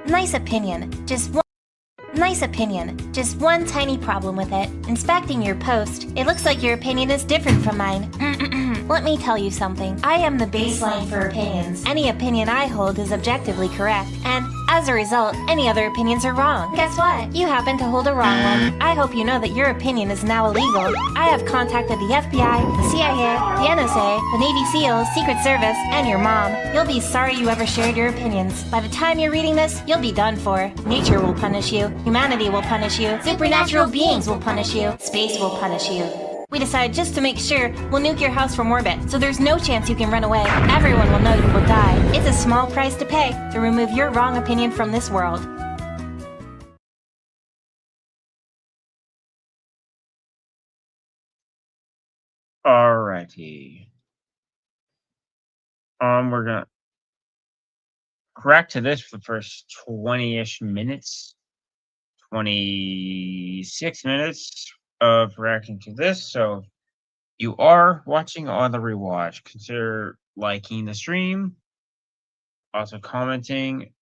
Nice opinion. Just one tiny problem with it. Inspecting your post, it looks like your opinion is different from mine. Let me tell you something. I am the baseline for opinions. Any opinion I hold is objectively correct, and as a result, any other opinions are wrong. Guess what? You happen to hold a wrong one. I hope you know that your opinion is now illegal. I have contacted the FBI, the CIA, the NSA, the Navy SEALs, Secret Service, and your mom. You'll be sorry you ever shared your opinions. By the time you're reading this, you'll be done for. Nature will punish you. Humanity will punish you. Supernatural beings will punish you. Space will punish you. We decided just to make sure we'll nuke your house from orbit, so there's no chance you can run away. Everyone will know you will die. It's a small price to pay to remove your wrong opinion from this world. Alrighty. We're gonna react to this for the first 20-ish minutes. 26 minutes of reacting to this, so if you are watching on the rewatch, consider liking the stream, also commenting,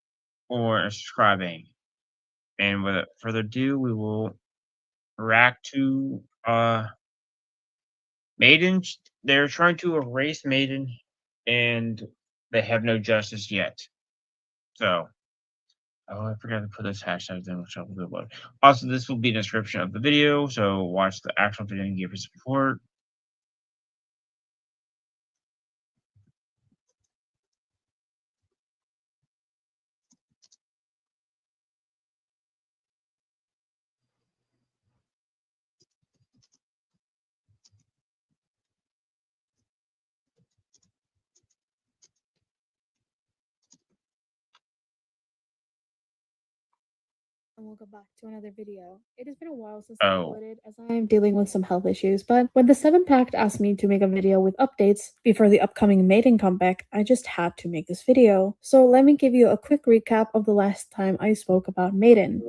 or subscribing. And without further ado, we will react to Maiden. They're trying to erase Maiden, and they have no justice yet. So, oh, I forgot to put this hashtag in, which I'll do later. Also, this will be in the description of the video, so watch the actual video and give your support. And welcome back to another video. It has been a while since I uploaded as I am dealing with some health issues, but when the 7 Pact asked me to make a video with updates before the upcoming Maiden comeback, I just had to make this video. So let me give you a quick recap of the last time I spoke about Maiden.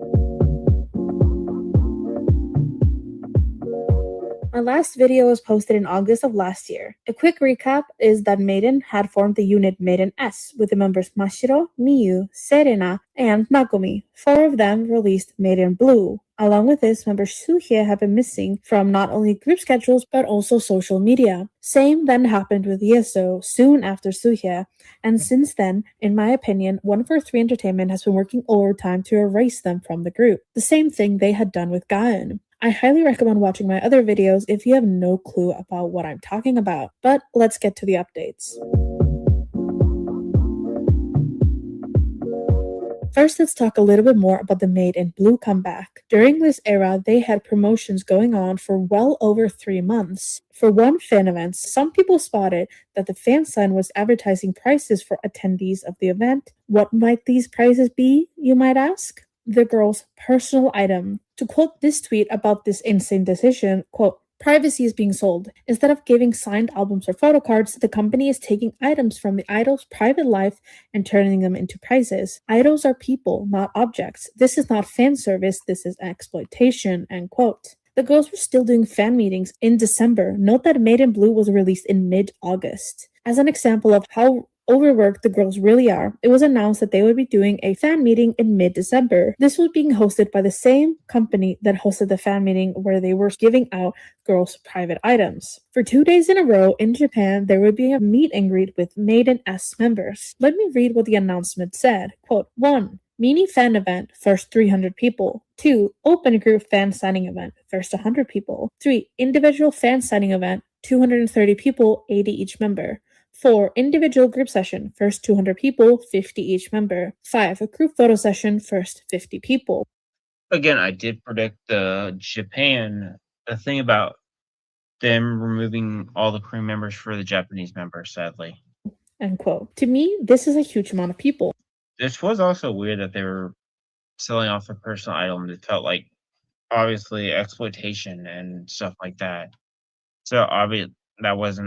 My last video was posted in August of last year. A quick recap is that Maiden had formed the unit Maiden S with the members Mashiro, Miyu, Serena, and Nagomi. 4 of them released Maiden Blue. Along with this, members Suhye have been missing from not only group schedules but also social media. Same then happened with Yeso soon after Suhye, and since then, in my opinion, 143 Entertainment has been working overtime to erase them from the group. The same thing they had done with Gaon. I highly recommend watching my other videos if you have no clue about what I'm talking about, but let's get to the updates. First, let's talk a little bit more about the Maiden Blue comeback. During this era, they had promotions going on for well over 3 months. For one fan event, some people spotted that the fan sign was advertising prices for attendees of the event. What might these prices be, you might ask? The girl's personal item. To quote this tweet about this insane decision, quote, "Privacy is being sold. Instead of giving signed albums or photo cards, the company is taking items from the idol's private life and turning them into prizes. Idols are people, not objects. This is not fan service, this is exploitation," end quote. The girls were still doing fan meetings in December. Note that Maiden Blue was released in mid-August. As an example of how overworked the girls really are, it was announced that they would be doing a fan meeting in mid-December. This was being hosted by the same company that hosted the fan meeting where they were giving out girls' private items. For 2 days in a row in Japan, there would be a meet and greet with Maiden S members. Let me read what the announcement said. Quote, 1. Mini fan event, first 300 people. 2. Open group fan signing event, first 100 people. 3. Individual fan signing event, 230 people, 80 each member. 4. Individual group session, first 200 people, 50 each member. 5. A group photo session, first 50 people. Again, I did predict Japan, the thing about them removing all the crew members for the Japanese members, sadly. End quote. To me, this is a huge amount of people. This was also weird that they were selling off their personal items. It felt like, obviously, exploitation and stuff like that. So, obviously, that was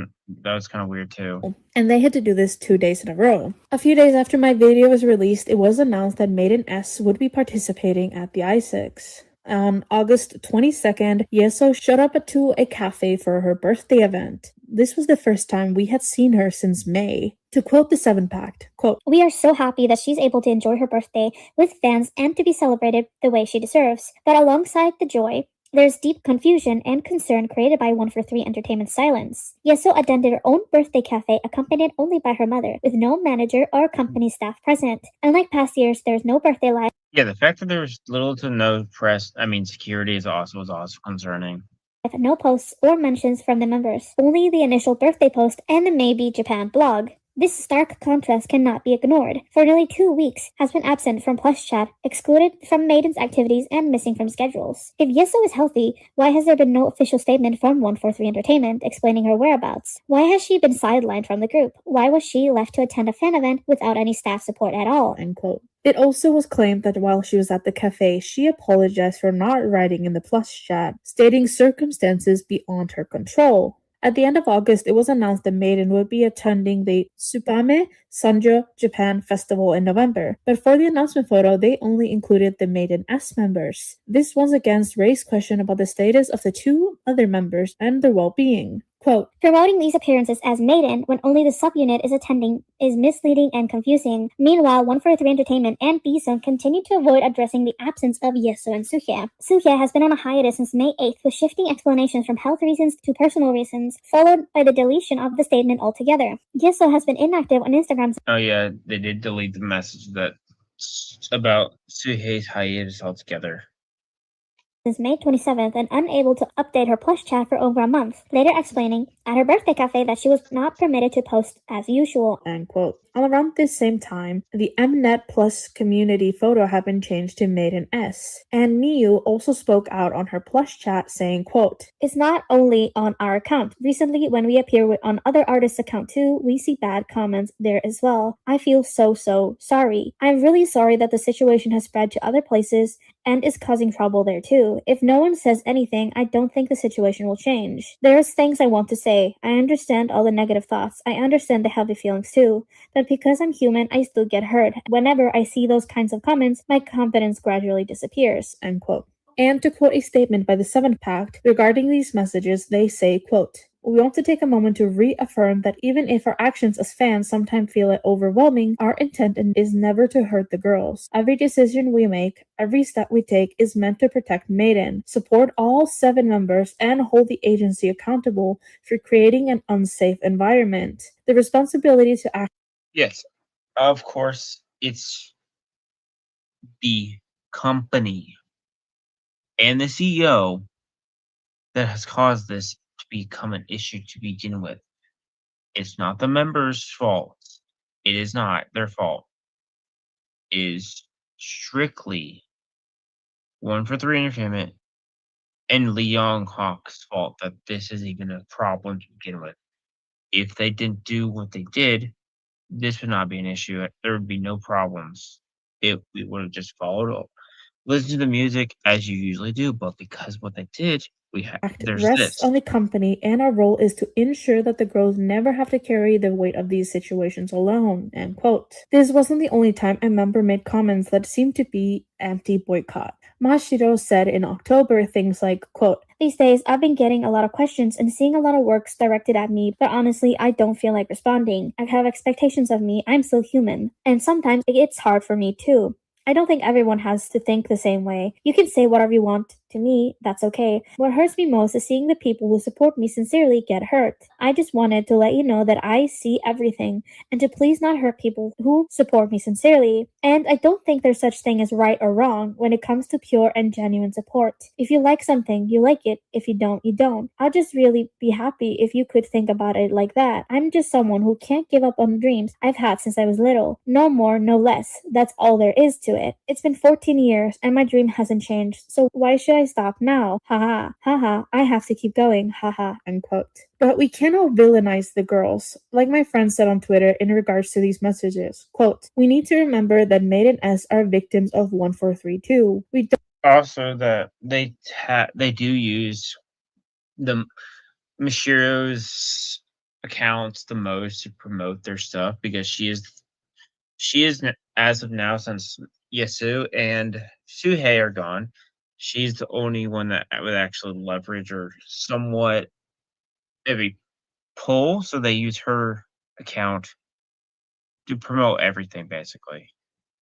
kind of weird too. And they had to do this 2 days in a row. A few days after my video was released, it was announced that Maiden S would be participating at the I6. On August 22nd, Yeso showed up to a cafe for her birthday event. this was the first time we had seen her since May. To quote the Seven Pact, quote, "We are so happy that she's able to enjoy her birthday with fans and to be celebrated the way she deserves. But alongside the joy, there's deep confusion and concern created by 143 Entertainment's silence. Yeso attended her own birthday cafe accompanied only by her mother, with no manager or company staff present. Unlike past years, there's no birthday live, Yeah, the fact that there was little to no security was also concerning. no posts or mentions from the members, only the initial birthday post and the Maybe Japan blog. This stark contrast cannot be ignored. For nearly 2 weeks, has been absent from Plush Chat, excluded from Maiden's activities, and missing from schedules. If Yeso is healthy, why has there been no official statement from 143 Entertainment explaining her whereabouts? Why has she been sidelined from the group? Why was she left to attend a fan event without any staff support at all? end quote. It also was claimed that while she was at the cafe, she apologized for not writing in the Plush Chat, stating circumstances beyond her control. At the end of August, it was announced that Maiden would be attending the Tsupame Sanjo Japan Festival in November, but for the announcement photo, they only included the Maiden S members. This once again raised question about the status of the two other members and their well-being. Quote, "Promoting these appearances as Maiden when only the subunit is attending is misleading and confusing. Meanwhile, 143 Entertainment and B-Zone continue to avoid addressing the absence of Yeso and Suhye. Suhye has been on a hiatus since May 8th with shifting explanations from health reasons to personal reasons, followed by the deletion of the statement altogether. Yeso has been inactive on Instagram Oh yeah, they did delete the message about Suhei's hiatus altogether. since May 27th and unable to update her Plush Chat for over a month, later explaining at her birthday cafe that she was not permitted to post as usual. end quote. Around this same time, the Mnet Plus community photo had been changed to Maiden S, and Miyu also spoke out on her Plush Chat saying, quote, "It's not only on our account. Recently, when we appear on other artists' account too, we see bad comments there as well. I feel so sorry. I'm really sorry that the situation has spread to other places and is causing trouble there too. If no one says anything, I don't think the situation will change. There's things I want to say. I understand all the negative thoughts. I understand the heavy feelings too. But because I'm human, I still get hurt. Whenever I see those kinds of comments, my confidence gradually disappears." end quote. And to quote a statement by the Seventh Pact regarding these messages, they say, quote, "We want to take a moment to reaffirm that even if our actions as fans sometimes feel it overwhelming, our intent is never to hurt the girls. Every decision we make, every step we take is meant to protect Maiden, support all 7 members, and hold the agency accountable for creating an unsafe environment. The responsibility to act." Yes, of course, it's the company and the CEO that has caused this to become an issue to begin with. It's not the members' fault. It is not their fault. It is strictly 143 Entertainment and Lee Young Hawk's fault that this is even a problem to begin with. If they didn't do what they did, this would not be an issue. There would be no problems. We would have just followed up. Listen to the music as you usually do, but because what they did, there's rests this. on the company, and our role is to ensure that the girls never have to carry the weight of these situations alone. End quote. This wasn't the only time a member made comments that seemed to be anti-boycott. Mashiro said in October things like, quote, "These days, I've been getting a lot of questions and seeing a lot of works directed at me, but honestly, I don't feel like responding. I have expectations of me. I'm still human. And sometimes it's hard for me too. I don't think everyone has to think the same way. You can say whatever you want to me, that's okay. What hurts me most is seeing the people who support me sincerely get hurt. I just wanted to let you know that I see everything and to please not hurt people who support me sincerely. And I don't think there's such thing as right or wrong when it comes to pure and genuine support. If you like something, you like it. If you don't, you don't. I'll just really be happy if you could think about it like that. I'm just someone who can't give up on dreams I've had since I was little. No more, no less. That's all there is to it. It's been 14 years and my dream hasn't changed, so why should I stop now? Haha, haha, I have to keep going, haha, end quote. But we cannot villainize the girls. Like my friend said on Twitter in regards to these messages, quote, "We need to remember that Maiden S are victims of 1432. We don't Also, that they do use the Mishiro's accounts the most to promote their stuff because she is as of now, since Yasu and Suhei are gone, she's the only one that would actually leverage or somewhat maybe pull, so they use her account to promote everything, basically.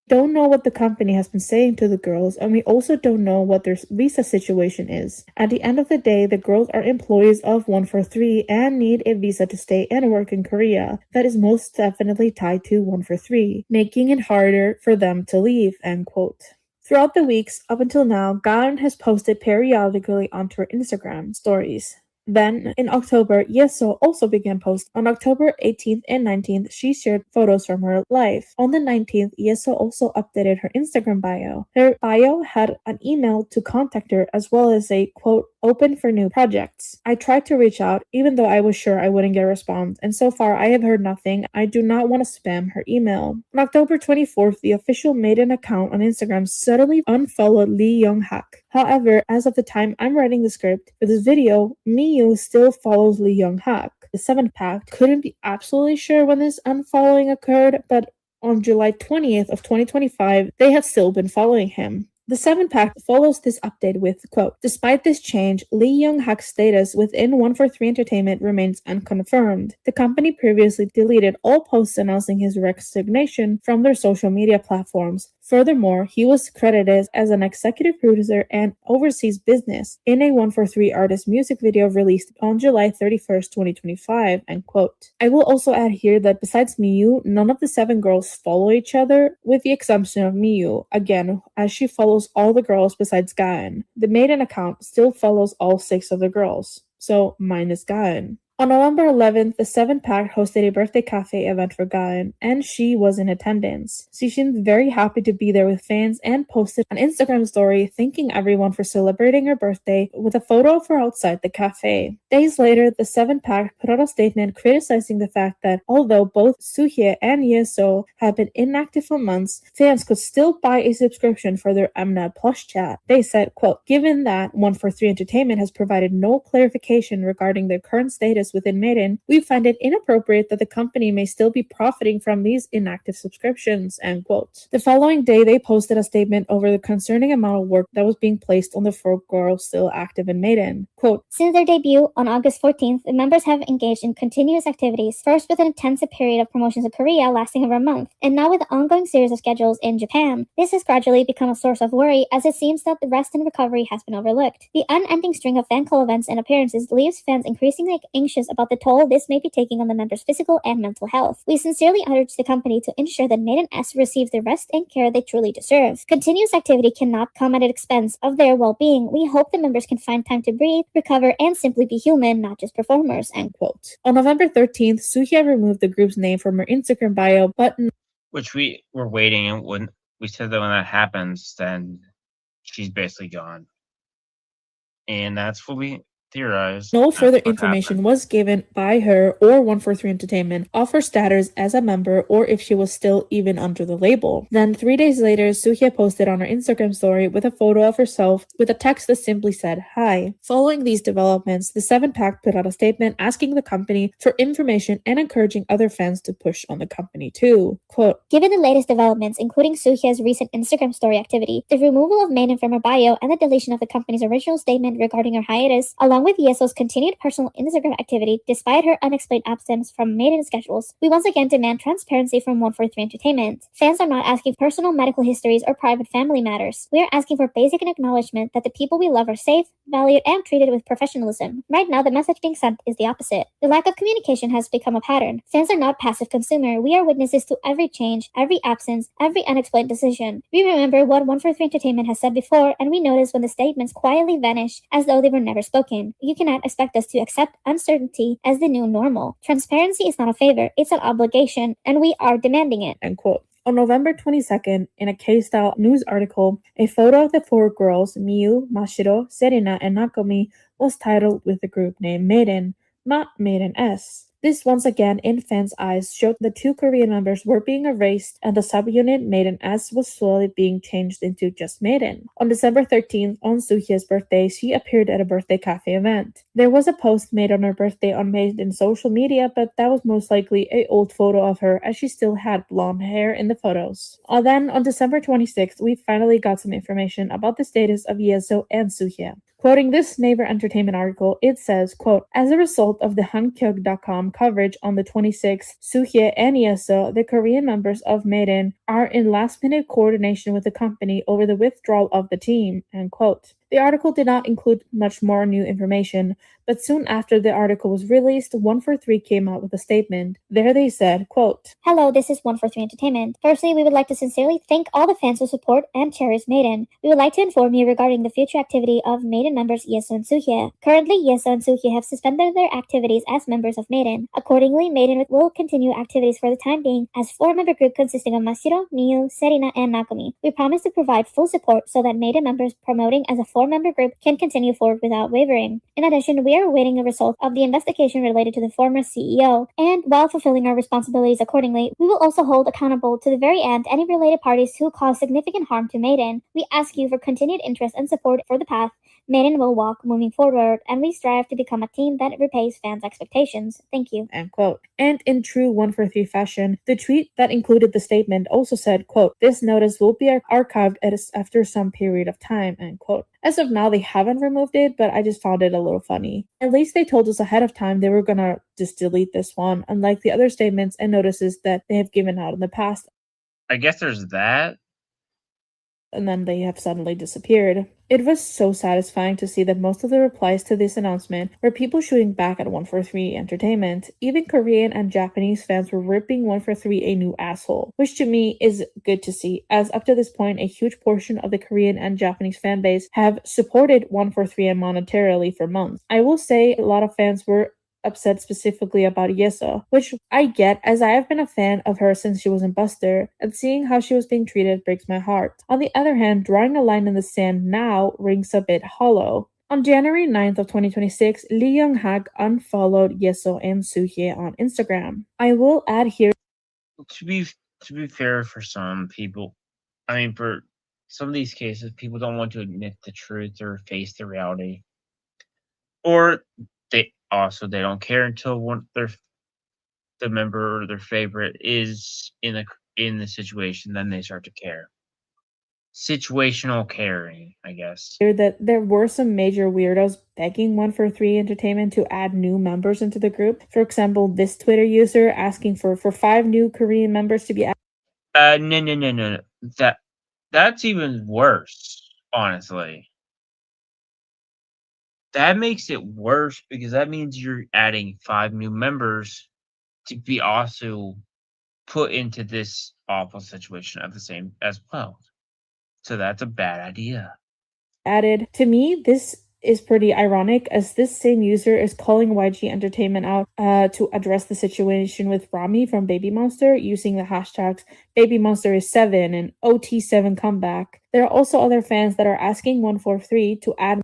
Don't know what the company has been saying to the girls, and we also don't know what their visa situation is. At the end of the day, the girls are employees of 143 and need a visa to stay and work in Korea. That is most definitely tied to 143, making it harder for them to leave, end quote. Throughout the weeks up until now, Gaon has posted periodically onto her Instagram stories. Then, in October, Yeso also began posting. On October 18th and 19th, she shared photos from her life. On the 19th, Yeso also updated her Instagram bio. Her bio had an email to contact her as well as a, quote, open for new projects. I tried to reach out, even though I was sure I wouldn't get a response, and so far I have heard nothing. I do not want to spam her email. On October 24th, the official Maiden account on Instagram suddenly unfollowed Lee Young-hak. However, as of the time I'm writing the script for this video, Miyu still follows Lee Young-hak. The 7th Pact couldn't be absolutely sure when this unfollowing occurred, but on July 20th of 2025, they had still been following him. The 7th Pact follows this update with, quote, despite this change, Lee Young-hak's status within 143 Entertainment remains unconfirmed. The company previously deleted all posts announcing his resignation from their social media platforms. Furthermore, he was credited as an executive producer and oversees business in a 143 artist music video released on July 31st, 2025, end quote. I will also add here that besides Miyu, none of the 7 girls follow each other, with the exception of Miyu, again, as she follows all the girls besides Gaon. The Maiden account still follows all 6 of the girls, so minus Gaon. On November 11th, the 7th Pact hosted a birthday cafe event for Gaon, and she was in attendance. She seemed very happy to be there with fans and posted an Instagram story thanking everyone for celebrating her birthday with a photo of her outside the cafe. Days later, the 7th Pact put out a statement criticizing the fact that although both Soohye and Yeso have been inactive for months, fans could still buy a subscription for their Mnet Plus chat. They said, quote, given that 143 Entertainment has provided no clarification regarding their current status within Maiden, we find it inappropriate that the company may still be profiting from these inactive subscriptions, end quote. The following day, they posted a statement over the concerning amount of work that was being placed on the 4 girls still active in Maiden. Quote, since their debut on August 14th, the members have engaged in continuous activities, first with an intensive period of promotions in Korea lasting over a month, and now with the ongoing series of schedules in Japan. This has gradually become a source of worry as it seems that the rest and recovery has been overlooked. The unending string of fan call events and appearances leaves fans increasingly anxious about the toll this may be taking on the members' physical and mental health. We sincerely urge the company to ensure that Maiden S receives the rest and care they truly deserve. Continuous activity cannot come at the expense of their well-being. We hope the members can find time to breathe, recover, and simply be human, not just performers, end quote. On November 13th, Soohye removed the group's name from her Instagram bio, but Which we were waiting, and when we said that when that happens, then she's basically gone. And that's what we theorized. no That's further what information happened. was given by her or 143 Entertainment of her status as a member or if she was still even under the label. Then 3 days later, Soohye posted on her Instagram story with a photo of herself with a text that simply said, hi. Following these developments, the 7th Pact put out a statement asking the company for information and encouraging other fans to push on the company too. Quote, given the latest developments, including Soohye's recent Instagram story activity, the removal of Maiden from her bio, and the deletion of the company's original statement regarding her hiatus, along with Yeso's continued personal Instagram activity despite her unexplained absence from Maiden schedules, we once again demand transparency from 143 Entertainment. Fans are not asking personal medical histories or private family matters. We are asking for basic acknowledgement that the people we love are safe, valued, and treated with professionalism. Right now, the message being sent is the opposite. The lack of communication has become a pattern. Fans are not passive consumer. We are witnesses to every change, every absence, every unexplained decision. We remember what 143 Entertainment has said before, and we notice when the statements quietly vanish as though they were never spoken. You cannot expect us to accept uncertainty as the new normal. Transparency is not a favor, it's an obligation, and we are demanding it. end quote. On November 22nd, in a K-Style news article, a photo of the 4 girls, Miyu, Mashiro, Serena, and Nakomi, was titled with the group name Maiden, not Maiden S. This once again, in fans' eyes, showed the 2 Korean members were being erased and the subunit Maiden S was slowly being changed into just Maiden. On December 13th, on Soohye's birthday, she appeared at a birthday cafe event. There was a post made on her birthday on Maiden's social media, but that was most likely an old photo of her as she still had blonde hair in the photos. Then on December 26th, we finally got some information about the status of Yeso and Suhye. Quoting this Naver Entertainment article, it says, quote, as a result of the Hankyuk.com coverage on the 26th, Suhye and Yeso, the Korean members of Maiden, are in last-minute coordination with the company over the withdrawal of the team, end quote. The article did not include much more new information, but soon after the article was released, 143 came out with a statement. There they said, quote, Hello, this is 143 Entertainment. Firstly, we would like to sincerely thank all the fans who support and cherish Maiden. We would like to inform you regarding the future activity of Maiden members Yeso and Suhye. Currently, Yeso and Suhye have suspended their activities as members of Maiden. Accordingly, Maiden will continue activities for the time being as four-member group consisting of Masiro, Miyu, Serena, and Nakumi. We promise to provide full support so that Maiden members promoting as a four-member group can continue forward without wavering. In addition, we are awaiting the result of the investigation related to the former CEO, and while fulfilling our responsibilities accordingly, we will also hold accountable to the very end any related parties who cause significant harm to Maiden. We ask you for continued interest and support for the path Maiden will walk moving forward, and we strive to become a team that repays fans' expectations. Thank you. End quote. And in true 143 fashion, the tweet that included the statement also said, quote, this notice will be archived after some period of time, end quote. As of now, they haven't removed it, but I just found it a little funny. At least they told us ahead of time they were gonna just delete this one, unlike the other statements and notices that they have given out in the past. I guess there's that. And then they have suddenly disappeared. It was so satisfying to see that most of the replies to this announcement were people shooting back at 143 Entertainment. Even Korean and Japanese fans were ripping 143 a new asshole, which to me is good to see, as up to this point a huge portion of the Korean and Japanese fan base have supported 143 monetarily for months. I will say a lot of fans were upset specifically about Yeso, which I get as I have been a fan of her since she was in Buster, and seeing how she was being treated breaks my heart. On the other hand, drawing a line in the sand now rings a bit hollow. On January 9th of 2026, Lee Young-hak unfollowed Yeso and Suhye on Instagram. I will add here To be fair, for some people, I mean, for some of these cases, people don't want to admit the truth or face the reality, or they don't care until the member or their favorite is in the situation, then they start to care. Situational caring, I guess. that there were some major weirdos begging 143 Entertainment to add new members into the group. For example, this Twitter user asking for 5 new Korean members to be added. No. That's even worse, honestly. That makes it worse because that means you're adding 5 new members to be also put into this awful situation at the same as well. So that's a bad idea. Added. To me, this is pretty ironic as this same user is calling YG Entertainment out to address the situation with Rami from Baby Monster using the hashtags Baby Monster is 7 and OT7 comeback. There are also other fans that are asking 143 to add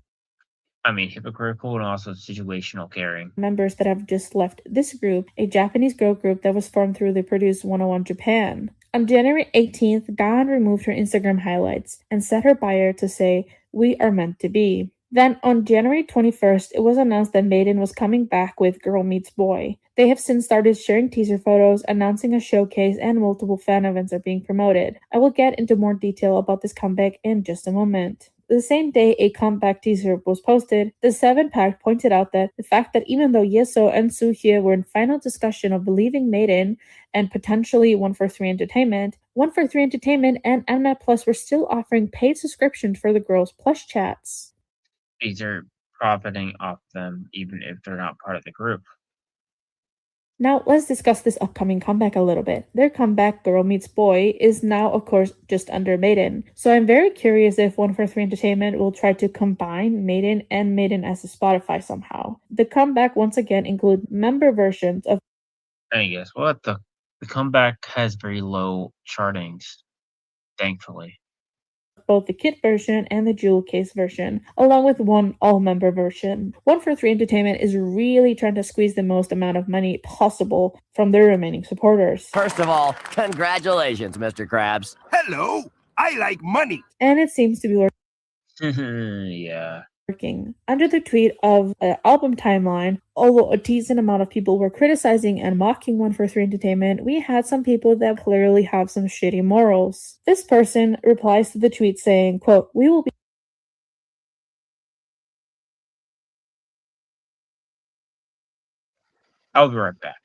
hypocritical and also situational caring. Members that have just left this group, a Japanese girl group that was formed through the Produce 101 Japan. On January 18th, Gahan removed her Instagram highlights and set her bio to say, "We are meant to be." Then on January 21st, it was announced that Maiden was coming back with Girl Meets Boy. They have since started sharing teaser photos, announcing a showcase, and multiple fan events are being promoted. I will get into more detail about this comeback in just a moment. The same day a comeback teaser was posted, the 7-Pack pointed out that the fact that even though Yeso and Suhye were in final discussion of leaving Maiden and potentially 143 Entertainment, 143 Entertainment and Mnet Plus were still offering paid subscriptions for the girls' plush chats. These are profiting off them even if they're not part of the group. Now, let's discuss this upcoming comeback a little bit. Their comeback, Girl Meets Boy, is now, of course, just under Maiden. So I'm very curious if 143 Entertainment will try to combine Maiden and Maiden as a Spotify somehow. The comeback, once again, includes member versions of... I guess what? The comeback has very low chartings, thankfully. Both the kit version and the jewel case version, along with one all-member version. 143 Entertainment is really trying to squeeze the most amount of money possible from their remaining supporters. First of all, congratulations, Mr. Krabs. Hello, I like money. And it seems to be Yeah. working. Under the tweet of an album timeline, although a decent amount of people were criticizing and mocking 143 Entertainment, we had some people that clearly have some shitty morals. This person replies to the tweet saying, quote, "We will be I'll be right back.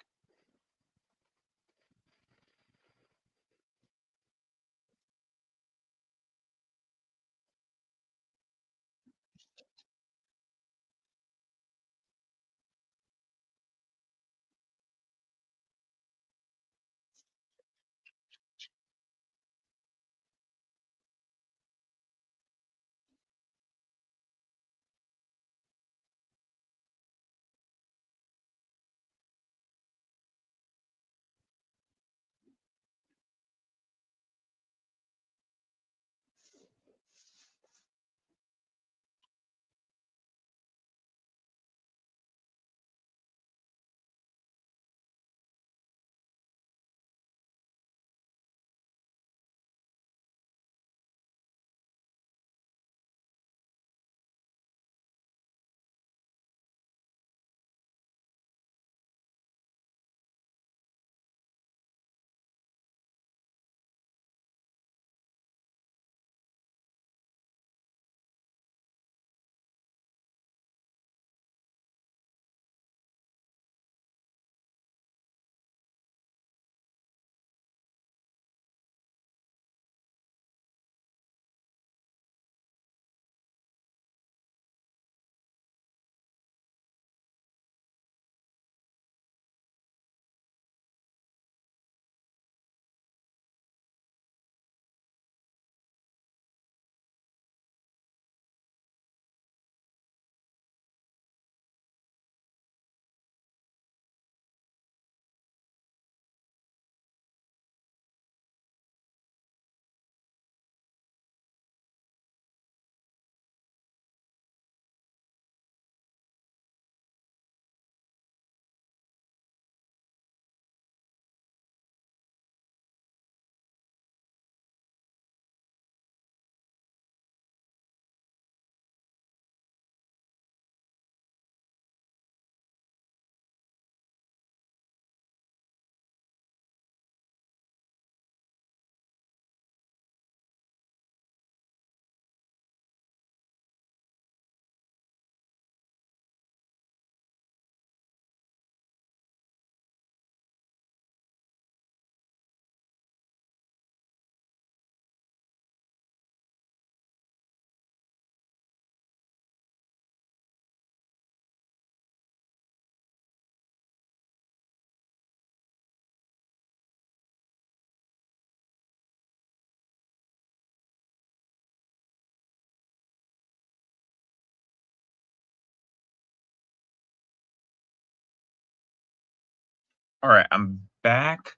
All right, I'm back.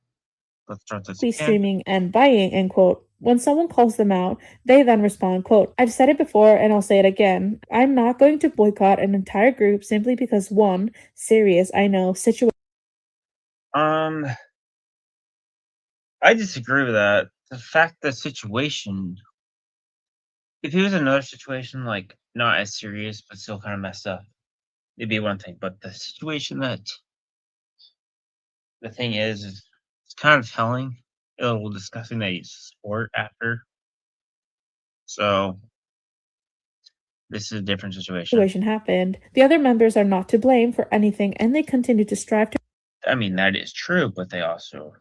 Let's start this again. streaming and buying," end quote. When someone calls them out, they then respond, quote, "I've said it before and I'll say it again. I'm not going to boycott an entire group simply because one, serious, I know, situation I disagree with that. The fact the situation, if it was another situation like not as serious but still kind of messed up, it'd be one thing. But the situation that the thing is it's kind of telling, a little disgusting that he's sport after. So this is a different situation. happened. The other members are not to blame for anything and they continue to strive to I mean, that is true, but they also,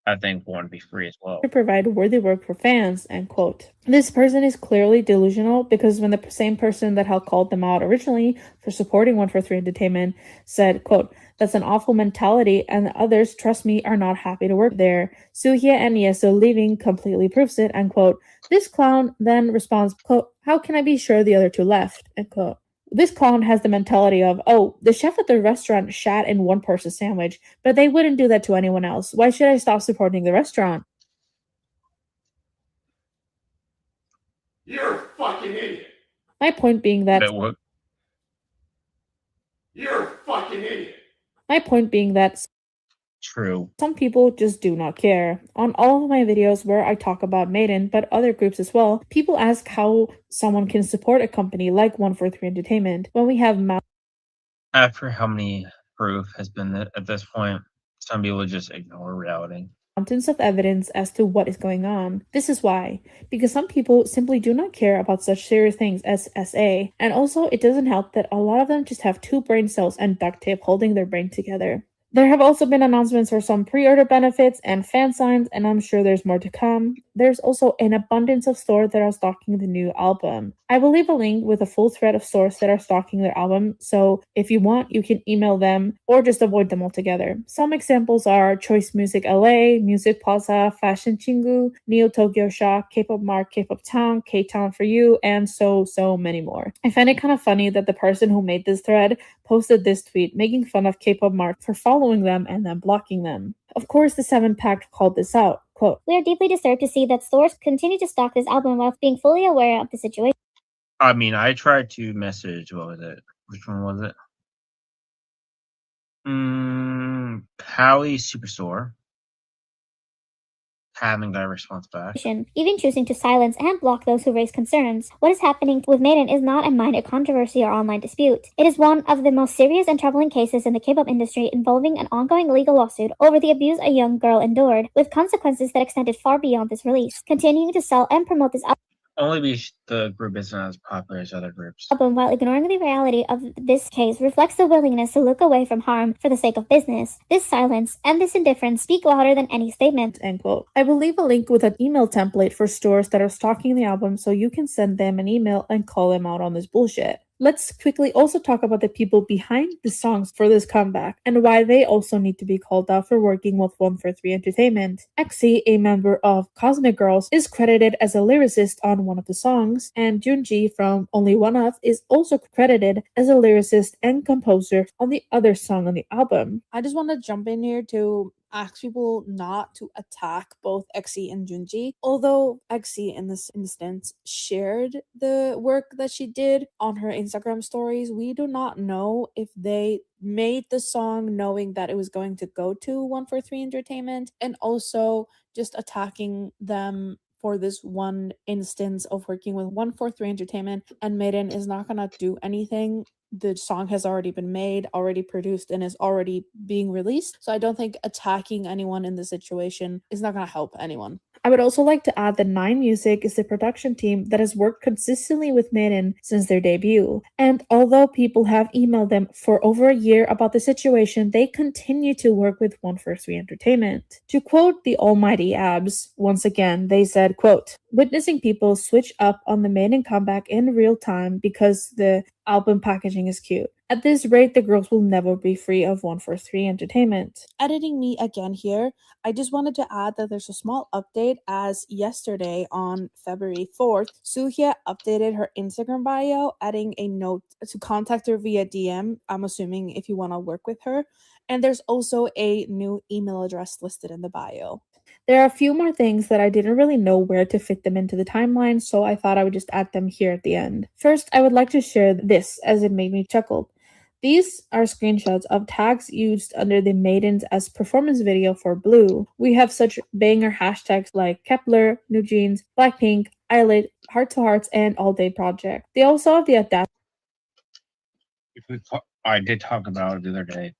I think, want to be free as well. provide worthy work for fans," end quote. This person is clearly delusional because when the same person that had called them out originally for supporting 143 Entertainment said, quote, "That's an awful mentality and the others, trust me, are not happy to work there. Suhia and Yeso leaving completely proves it," end quote. This clown then responds, quote, "How can I be sure the other two left?" End quote. This clown has the mentality of, "Oh, the chef at the restaurant shat in one person's sandwich, but they wouldn't do that to anyone else. Why should I stop supporting the restaurant?" You're a fucking idiot. My point being that But what? You're a fucking idiot. My point being that True. Some people just do not care. On all of my videos where I talk about Maiden, but other groups as well, people ask how someone can support a company like 143 Entertainment when we have After how many proof has been at this point, some people just ignore reality. mountains of evidence as to what is going on. This is why. Because some people simply do not care about such serious things as SA, and also it doesn't help that a lot of them just have 2 brain cells and duct tape holding their brain together. There have also been announcements for some pre-order benefits and fan signs, and I'm sure there's more to come. There's also an abundance of stores that are stocking the new album. I will leave a link with a full thread of stores that are stocking their album, so if you want, you can email them or just avoid them altogether. Some examples are Choice Music LA, Music Plaza, Fashion Chingu, Neo Tokyo Shop, K-Pop Mart, K-Pop Town, K-Town for You, and so many more. I find it kind of funny that the person who made this thread posted this tweet making fun of K-Pop Mart for following them and then blocking them. Of course, the 7 Pack called this out. Quote, We are deeply disturbed to see that stores continue to stock this album while being fully aware of the situation. I mean, I tried to message, what was it? Which one was it? Cali Superstore. Haven't got a response back. Even choosing to silence and block those who raise concerns. What is happening with Maiden is not a minor controversy or online dispute. It is one of the most serious and troubling cases in the K-pop industry involving an ongoing legal lawsuit over the abuse a young girl endured, with consequences that extended far beyond this release. Continuing to sell and promote this Only because the group isn't as popular as other groups. album while ignoring the reality of this case reflects the willingness to look away from harm for the sake of business. This silence and this indifference speak louder than any statement. end quote. I will leave a link with an email template for stores that are stocking the album so you can send them an email and call them out on this bullshit. Let's quickly also talk about the people behind the songs for this comeback and why they also need to be called out for working with 143 Entertainment. Exy, a member of Cosmic Girls, is credited as a lyricist on one of the songs, and Junji from Only One Of is also credited as a lyricist and composer on the other song on the album. I just want to jump in here to ask people not to attack both Exy and Junji. Although Exy in this instance shared the work that she did on her Instagram stories, we do not know if they made the song knowing that it was going to go to 143 Entertainment, and also just attacking them for this one instance of working with 143 Entertainment, and Maiden is not gonna do anything. The song has already been made, already produced, and is already being released. So I don't think attacking anyone in this situation is not going to help anyone. I would also like to add that 9 Music is the production team that has worked consistently with Maiden since their debut. And although people have emailed them for over a year about the situation, they continue to work with 143 Entertainment. To quote the almighty Abs, once again, they said, quote, witnessing people switch up on the Maiden comeback in real time because the album packaging is cute. At this rate, the girls will never be free of 143 Entertainment. Editing me again here, I just wanted to add that there's a small update as yesterday on February 4th, Suhye updated her Instagram bio, adding a note to contact her via DM, I'm assuming if you want to work with her. And there's also a new email address listed in the bio. There are a few more things that I didn't really know where to fit them into the timeline, so I thought I would just add them here at the end. First, I would like to share this as it made me chuckle. These are screenshots of tags used under the Maidens as performance video for Blue. We have such banger hashtags like Kepler, New Jeans, Blackpink, Eyelid, Heart to Hearts, and All Day Project. They also have the I did talk about it the other day.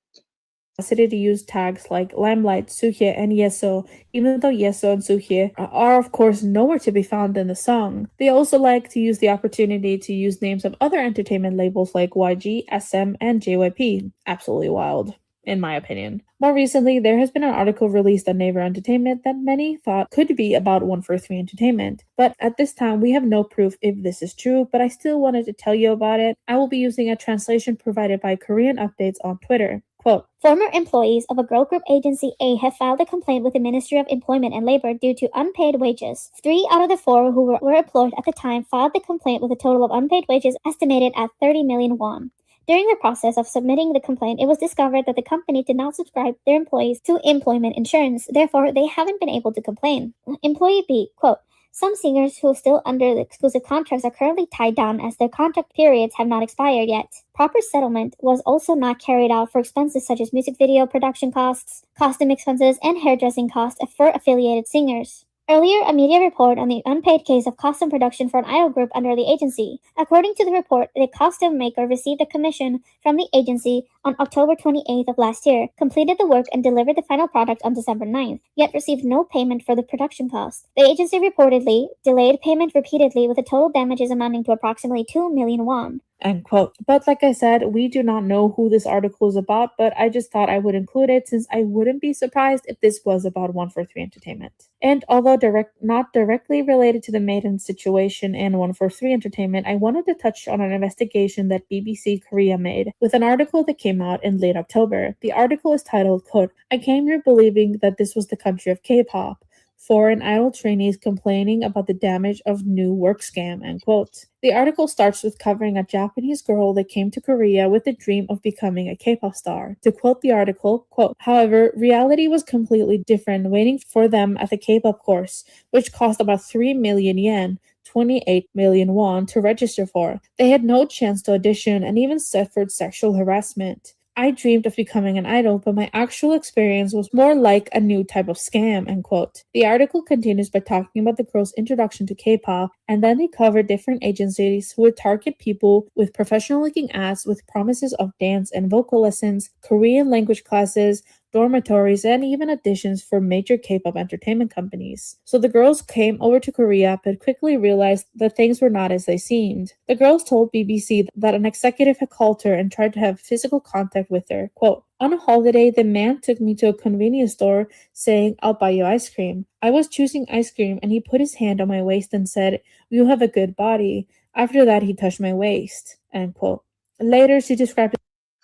Capacity to use tags like Limelight, Suhye, and Yeso, even though Yeso and Suhye are of course nowhere to be found in the song. They also like to use the opportunity to use names of other entertainment labels like YG, SM, and JYP. Absolutely wild, in my opinion. More recently, there has been an article released on Naver Entertainment that many thought could be about 143 Entertainment, but at this time we have no proof if this is true, but I still wanted to tell you about it. I will be using a translation provided by Korean Updates on Twitter. Quote, former employees of a girl group agency A have filed a complaint with the Ministry of Employment and Labor due to unpaid wages. 3 out of the 4 who were employed at the time filed the complaint with a total of unpaid wages estimated at 30 million won. During the process of submitting the complaint, it was discovered that the company did not subscribe their employees to employment insurance. Therefore, they haven't been able to complain. Employee B, quote, Some singers who are still under the exclusive contracts are currently tied down as their contract periods have not expired yet. Proper settlement was also not carried out for expenses such as music video production costs, costume expenses, and hairdressing costs for affiliated singers. Earlier, a media report on the unpaid case of costume production for an idol group under the agency. According to the report, the costume maker received a commission from the agency on October 28th of last year, completed the work and delivered the final product on December 9th, yet received no payment for the production cost. The agency reportedly delayed payment repeatedly with the total damages amounting to approximately 2 million won. End quote. But like I said, we do not know who this article is about, but I just thought I would include it since I wouldn't be surprised if this was about 143 Entertainment. And although not directly related to the Maiden situation and 143 Entertainment, I wanted to touch on an investigation that BBC Korea made with an article that came out in late October. The article is titled, quote, "I came here believing that this was the country of K-pop. Foreign idol trainees complaining about the damage of new work scam," end quote. The article starts with covering a Japanese girl that came to Korea with the dream of becoming a K-pop star. To quote the article, quote, "However, reality was completely different waiting for them at the K-pop course, which cost about 3 million yen, 28 million won, to register for. They had no chance to audition and even suffered sexual harassment. I dreamed of becoming an idol, but my actual experience was more like a new type of scam," end quote. The article continues by talking about the girl's introduction to K-pop, and then they cover different agencies who would target people with professional-looking ads with promises of dance and vocal lessons, Korean language classes, dormitories, and even auditions for major K-pop entertainment companies. So the girls came over to Korea but quickly realized that things were not as they seemed. The girls told BBC that an executive had called her and tried to have physical contact with her. Quote, "On a holiday, the man took me to a convenience store saying, 'I'll buy you ice cream.' I was choosing ice cream and he put his hand on my waist and said, 'You have a good body.' After that, he touched my waist," end quote. Later, she described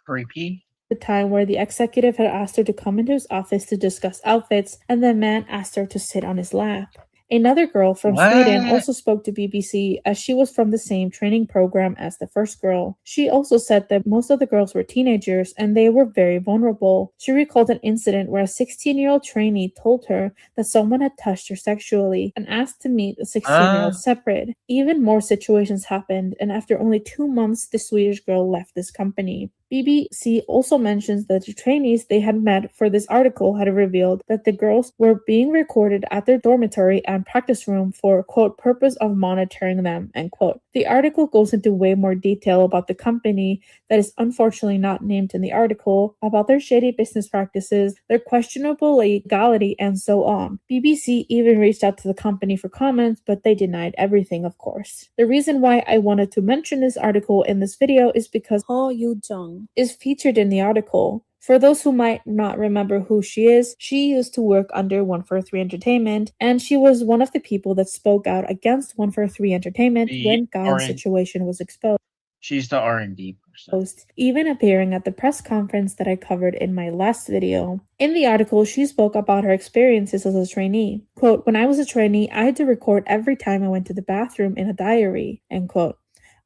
Creepy. the time where the executive had asked her to come into his office to discuss outfits, and the man asked her to sit on his lap. Another girl from Sweden What? also spoke to BBC as she was from the same training program as the first girl. She also said that most of the girls were teenagers and they were very vulnerable. She recalled an incident where a 16-year-old trainee told her that someone had touched her sexually and asked to meet the 16-year-old separate. Even more situations happened, and after only 2 months, the Swedish girl left this company. BBC also mentions that the trainees they had met for this article had revealed that the girls were being recorded at their dormitory and practice room for, quote, "purpose of monitoring them," end quote. The article goes into way more detail about the company that is unfortunately not named in the article, about their shady business practices, their questionable legality, and so on. BBC even reached out to the company for comments, but they denied everything, of course. The reason why I wanted to mention this article in this video is because Ho Yoo-jung is featured in the article. For those who might not remember who she is, she used to work under 143 Entertainment, and she was one of the people that spoke out against 143 Entertainment when Gan's situation was exposed. She's the R&D person. Even appearing at the press conference that I covered in my last video. In the article, she spoke about her experiences as a trainee. Quote, "When I was a trainee, I had to record every time I went to the bathroom in a diary," end quote.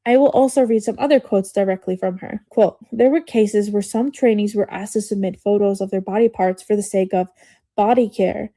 I will also read some other quotes directly from her. Quote, "There were cases where some trainees were asked to submit photos of their body parts for the sake of body care.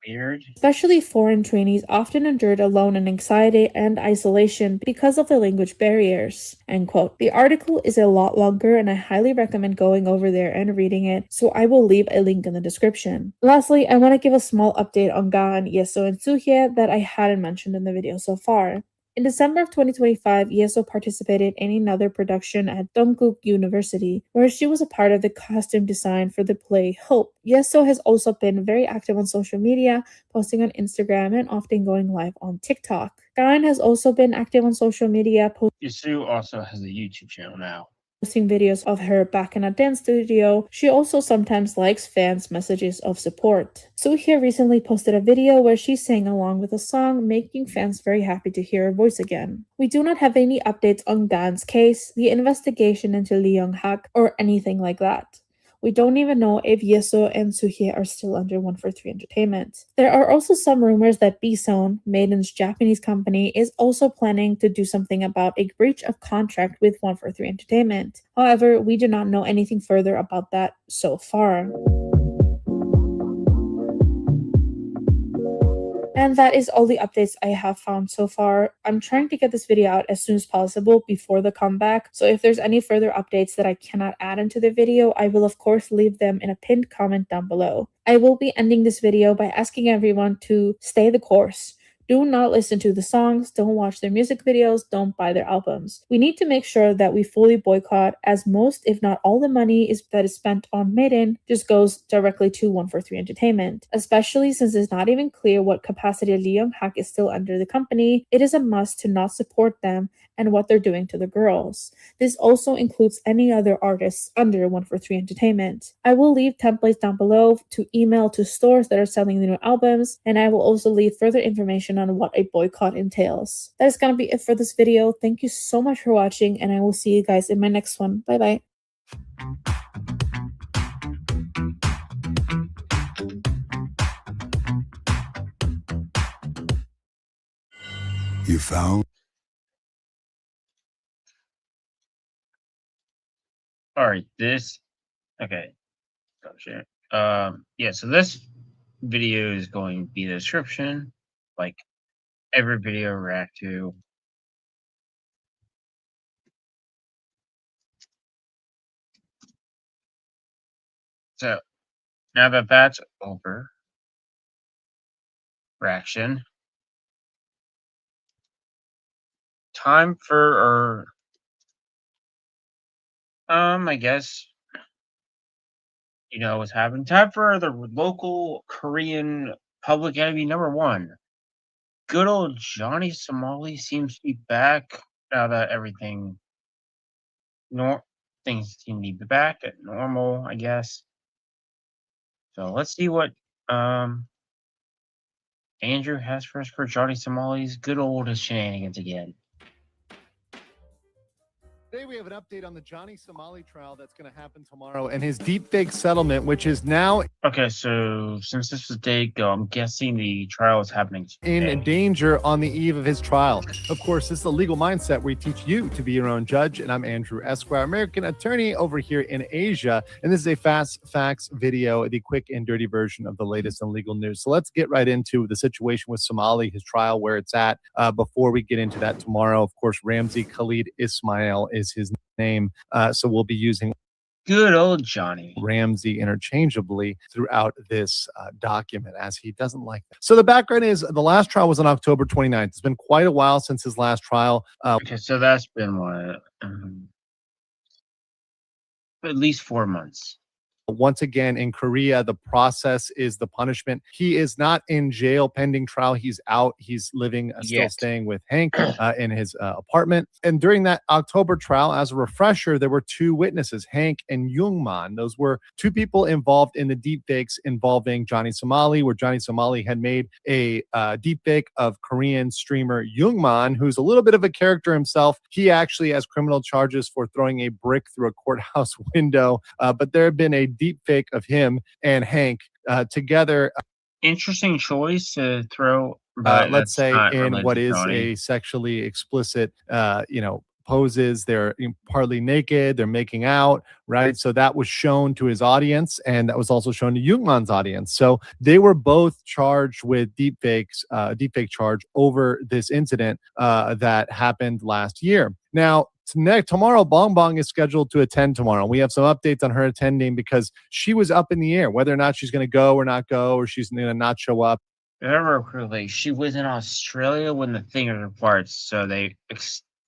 Weird. Especially foreign trainees often endured alone in anxiety and isolation because of the language barriers," end quote. The article is a lot longer and I highly recommend going over there and reading it, so I will leave a link in the description. Lastly, I want to give a small update on Gan, Yeso, and Soohye that I hadn't mentioned in the video so far. In December of 2025, Yeso participated in another production at Dongguk University, where she was a part of the costume design for the play Hope. Yeso has also been very active on social media, posting on Instagram and often going live on TikTok. Gan has also been active on social media, Yasu also has a YouTube channel now. Posting videos of her back in a dance studio. She also sometimes likes fans' messages of support. Soohye recently posted a video where she sang along with a song, making fans very happy to hear her voice again. We do not have any updates on Gan's case, the investigation into Lee Young-hak, or anything like that. We don't even know if Yeso and Soohye are still under 143 Entertainment. There are also some rumors that Bison, Maiden's Japanese company, is also planning to do something about a breach of contract with 143 Entertainment. However, we do not know anything further about that so far. And that is all the updates I have found so far. I'm trying to get this video out as soon as possible before the comeback, so if there's any further updates that I cannot add into the video, I will of course leave them in a pinned comment down below. I will be ending this video by asking everyone to stay the course. Do not listen to the songs, don't watch their music videos, don't buy their albums. We need to make sure that we fully boycott, as most, if not all, the money that is spent on MADEIN just goes directly to 143 Entertainment. Especially since it's not even clear what capacity Lee Young-hak is still under the company, it is a must to not support them and what they're doing to the girls. This also includes any other artists under 143 Entertainment. I will leave templates down below to email to stores that are selling the new albums, and I will also leave further information on what a boycott entails. That is gonna be it for this video. Thank you so much for watching, and I will see you guys in my next one. Bye bye. You found? All right, okay. Go share. Yeah, so this video is going to be the description, like every video I react to. So now that that's over, reaction. Time for I guess you know what's happening. Time for the local Korean public enemy #1. Good old Johnny Somali seems to be back now that things seem to be back at normal, I guess. So let's see what Andrew has for us for Johnny Somali's good old shenanigans again. Today we have an update on the Johnny Somali trial that's going to happen tomorrow and his deepfake settlement, which is now Okay, so since this was a day ago, I'm guessing the trial is happening today. in danger on the eve of his trial. Of course, this is a legal mindset where we teach you to be your own judge, and I'm Andrew Esquire, American attorney over here in Asia, and this is a fast facts video, the quick and dirty version of the latest in legal news. So let's get right into the situation with Somali, his trial, where it's at. Before we get into that tomorrow, of course, Ramzi Khalid Ismail is his name, so we'll be using Good old Johnny Ramzi interchangeably throughout this document, as he doesn't like that. So the background is the last trial was on October 29th. It's been quite a while since his last trial. Okay, so that's been what, at least 4 months. Once again, in Korea, the process is the punishment. He is not in jail pending trial. He's out. He's living, still staying with Hank in his apartment. And during that October trial, as a refresher, there were 2 witnesses, Hank and Youngman. Those were 2 people involved in the deepfakes involving Johnny Somali, where Johnny Somali had made a deepfake of Korean streamer Youngman, who's a little bit of a character himself. He actually has criminal charges for throwing a brick through a courthouse window, but there have been a deep fake of him and Hank together. Interesting choice to throw, but let's say in what is Johnny. a sexually explicit, poses. They're partly naked. They're making out, right? So that was shown to his audience, and that was also shown to Youngman's audience. So they were both charged with deepfake charge over this incident that happened last year. Now, tomorrow, Bong Bong is scheduled to attend tomorrow. We have some updates on her attending because she was up in the air whether or not she's going to go or not go, or she's going to not show up. Remember quickly, she was in Australia when the thing was required, so they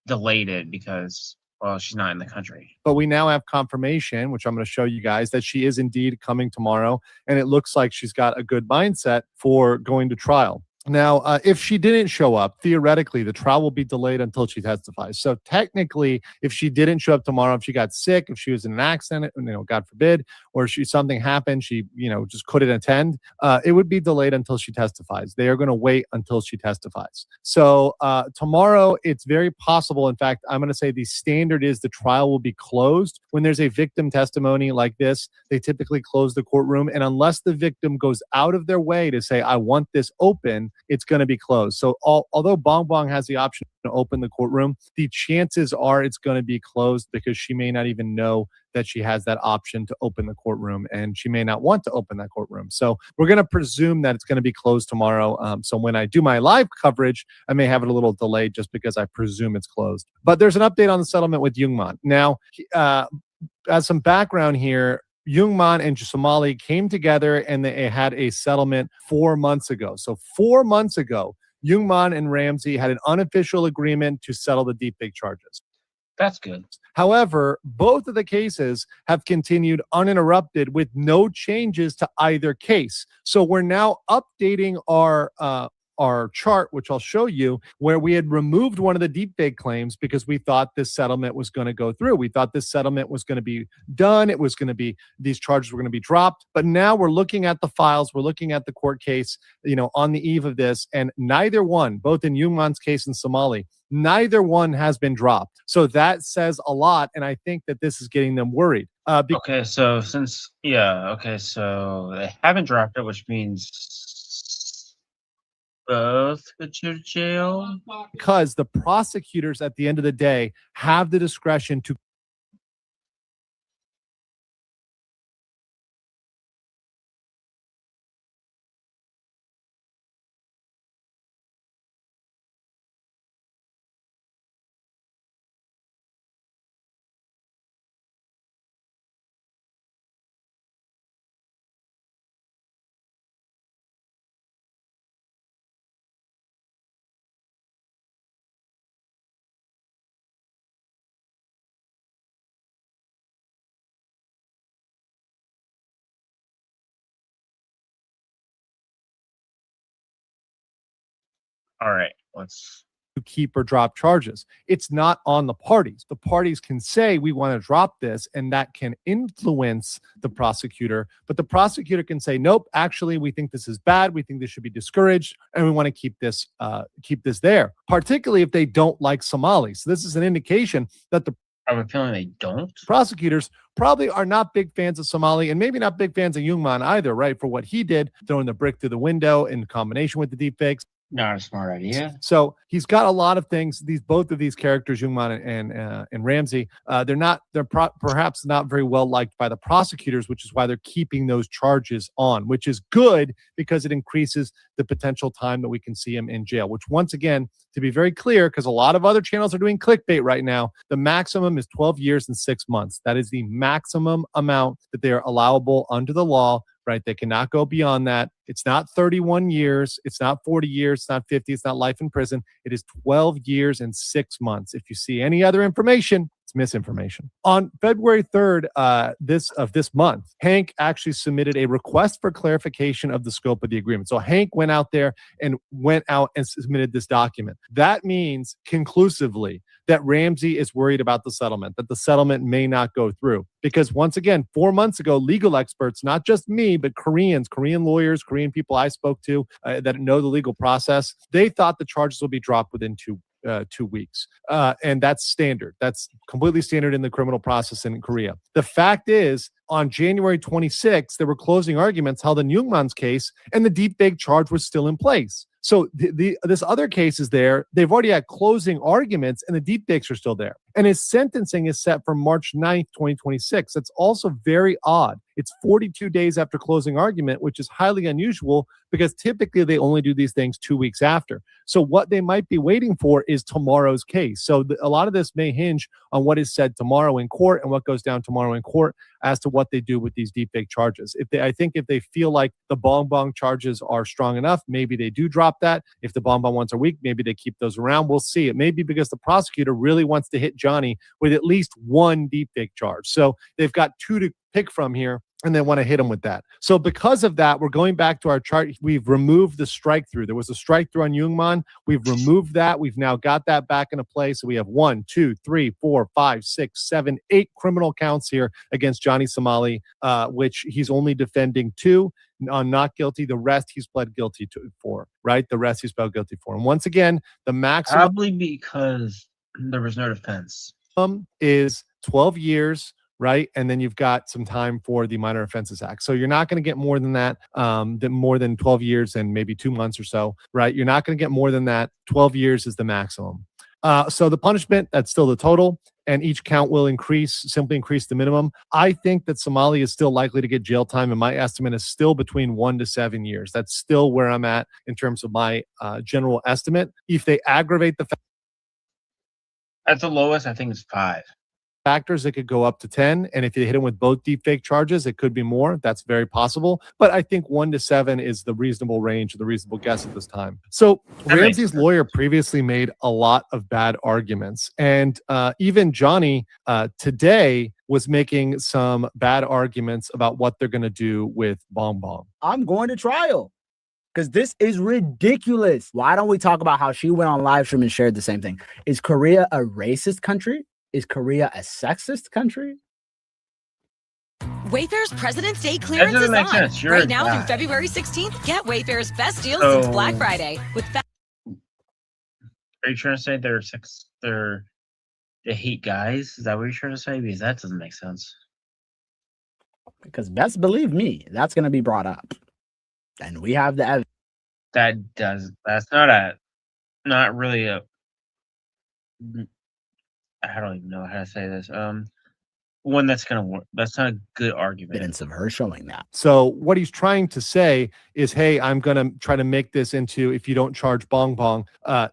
delayed it because, well, she's not in the country. But we now have confirmation, which I'm going to show you guys, that she is indeed coming tomorrow, and it looks like she's got a good mindset for going to trial. Now, if she didn't show up, theoretically, the trial will be delayed until she testifies. So technically, if she didn't show up tomorrow, if she got sick, if she was in an accident, God forbid, or something happened, she, just couldn't attend, it would be delayed until she testifies. They are going to wait until she testifies. So tomorrow, it's very possible. In fact, I'm going to say the standard is the trial will be closed. When there's a victim testimony like this, they typically close the courtroom. And unless the victim goes out of their way to say, I want this open, decision, it's going to be closed. So although Bong Bong has the option to open the courtroom, the chances are it's going to be closed because she may not even know that she has that option to open the courtroom, and she may not want to open that courtroom. So we're going to presume that it's going to be closed tomorrow. So when I do my live coverage, I may have it a little delayed just because I presume it's closed. But there's an update on the settlement with Youngman. Now, as some background here, Youngman and Somali came together and they had a settlement 4 months ago. So 4 months ago, Youngman and Ramsey had an unofficial agreement to settle the deepfake charges. That's good. However, both of the cases have continued uninterrupted with no changes to either case. So we're now updating our chart, which I'll show you, where we had removed one of the deepfake claims because we thought this settlement was going to go through. We thought this settlement was going to be done. It was going to be, these charges were going to be dropped. But now we're looking at the files. We're looking at the court case, on the eve of this, and neither one, both in Youngman's case and Somali, neither one has been dropped. So that says a lot, and I think that this is getting them worried. Okay, so so they haven't dropped it, which means both go to jail? Because the prosecutors at the end of the day have the discretion to All right, let's keep or drop charges. It's not on the parties. The parties can say, we want to drop this, and that can influence the prosecutor. But the prosecutor can say, nope, actually, we think this is bad. We think this should be discouraged, and we want to keep this there, particularly if they don't like Somali. So this is an indication that I have a feeling they don't. Prosecutors probably are not big fans of Somali, and maybe not big fans of Youngman either, right? For what he did, throwing the brick through the window in combination with the deepfakes. Not a smart idea. So he's got a lot of things. Both of these characters, Youngman and Ramsey, they're perhaps not very well liked by the prosecutors, which is why they're keeping those charges on, which is good because it increases the potential time that we can see him in jail. Which, once again, to be very clear, because a lot of other channels are doing clickbait right now, the maximum is 12 years and 6 months. That is the maximum amount that they are allowable under the law. Right? They cannot go beyond that. It's not 31 years. It's not 40 years. It's not 50. It's not life in prison. It is 12 years and 6 months. If you see any other information, it's misinformation. On February 3rd, this month, Hank actually submitted a request for clarification of the scope of the agreement. So Hank went out and submitted this document. That means conclusively that Ramsey is worried about the settlement, that the settlement may not go through. Because once again, 4 months ago, legal experts, not just me, but Korean lawyers, Korean people I spoke to that know the legal process, they thought the charges will be dropped within 2 weeks. And that's standard. That's completely standard in the criminal process in Korea. The fact is, on January 26th, there were closing arguments held in Youngman's case, and the deepfake charge was still in place. So this other case is there. They've already had closing arguments, and the deepfakes are still there. And his sentencing is set for March 9th, 2026. That's also very odd. It's 42 days after closing argument, which is highly unusual because typically they only do these things 2 weeks after. So what they might be waiting for is tomorrow's case. So a lot of this may hinge on what is said tomorrow in court and what goes down tomorrow in court as to what they do with these deepfake charges. I think if they feel like the Bong Bong charges are strong enough, maybe they do drop that. If the Bong Bong ones are weak, maybe they keep those around. We'll see. It may be because the prosecutor really wants to hit Johnny with at least one deepfake charge. So they've got two to pick from here, and they want to hit him with that. So because of that, we're going back to our chart. We've removed the strike through. There was a strike through on Youngman. We've removed that. We've now got that back into place. So we have 1, 2, 3, 4, 5, 6, 7, 8 criminal counts here against Johnny Somali, which he's only defending 2 on not guilty. The rest he's pled guilty for, right? The rest he's pled guilty for. And once again, the maximum probably because there was no defense is 12 years right? And then you've got some time for the Minor Offenses Act. So you're not going to get more than that, more than 12 years and maybe 2 months or so, right? You're not going to get more than that. 12 years is the maximum. So the punishment, that's still the total, and each count will simply increase the minimum. I think that Somali is still likely to get jail time, and my estimate is still between 1 to 7 years. That's still where I'm at in terms of my general estimate. If they aggravate the At the lowest, I think it's 5. factors, it could go up to 10. And if you hit him with both deepfake charges, it could be more. That's very possible. But I think 1 to 7 is the reasonable range, the reasonable guess at this time. So That makes Ramsey's sense. lawyer previously made a lot of bad arguments. And even Johnny today was making some bad arguments about what they're going to do with Bong Bong. I'm going to trial because this is ridiculous. Why don't we talk about how she went on live stream and shared the same thing? Is Korea a racist country? Is Korea a sexist country? Wayfair's President's Day clearance doesn't is make on. sense. You're Right a now guy. through February 16th, get Wayfair's best deals So- since Black Friday. Are you trying to say they hate guys? Is that what you're trying to say? Because that doesn't make sense. Because best believe me, that's going to be brought up. And we have the evidence. That's not really a, I don't even know how to say this. One that's gonna work. That's not a good argument. Of her showing that. So what he's trying to say is, hey, I'm going to try to make this into, if you don't charge Bong Bong,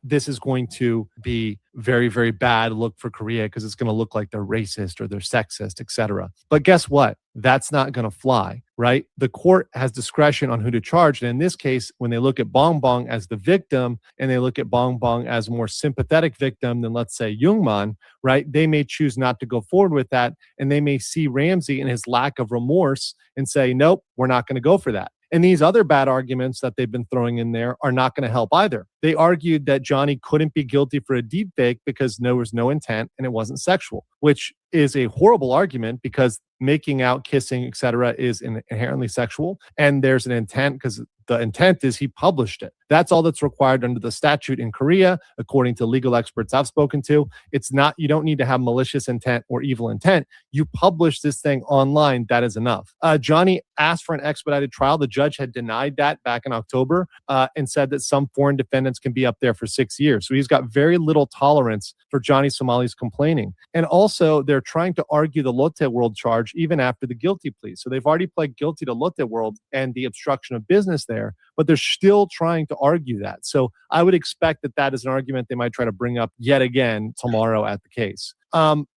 this is going to be very, very bad look for Korea because it's going to look like they're racist or they're sexist, etc. But guess what? That's not going to fly, right? The court has discretion on who to charge. And in this case, when they look at Bong Bong as the victim and they look at Bong Bong as a more sympathetic victim than, let's say, Youngman, right? They may choose not to go forward with that. And they may see Ramsey and his lack of remorse and say, nope, we're not going to go for that. And these other bad arguments that they've been throwing in there are not going to help either. They argued that Johnny couldn't be guilty for a deepfake because there was no intent and it wasn't sexual, which is a horrible argument because making out, kissing, etc., is inherently sexual. And there's an intent because the intent is he published it. That's all that's required under the statute in Korea, according to legal experts I've spoken to. It's not, you don't need to have malicious intent or evil intent. You publish this thing online, that is enough. Johnny asked for an expedited trial. The judge had denied that back in October and said that some foreign defendants can be up there for 6 years. So he's got very little tolerance for Johnny Somali's complaining. And also, they're trying to argue the Lotte World charge even after the guilty plea. So they've already pled guilty to Lotte World and the obstruction of business there, but they're still trying to argue that. So I would expect that that is an argument they might try to bring up yet again tomorrow at the case.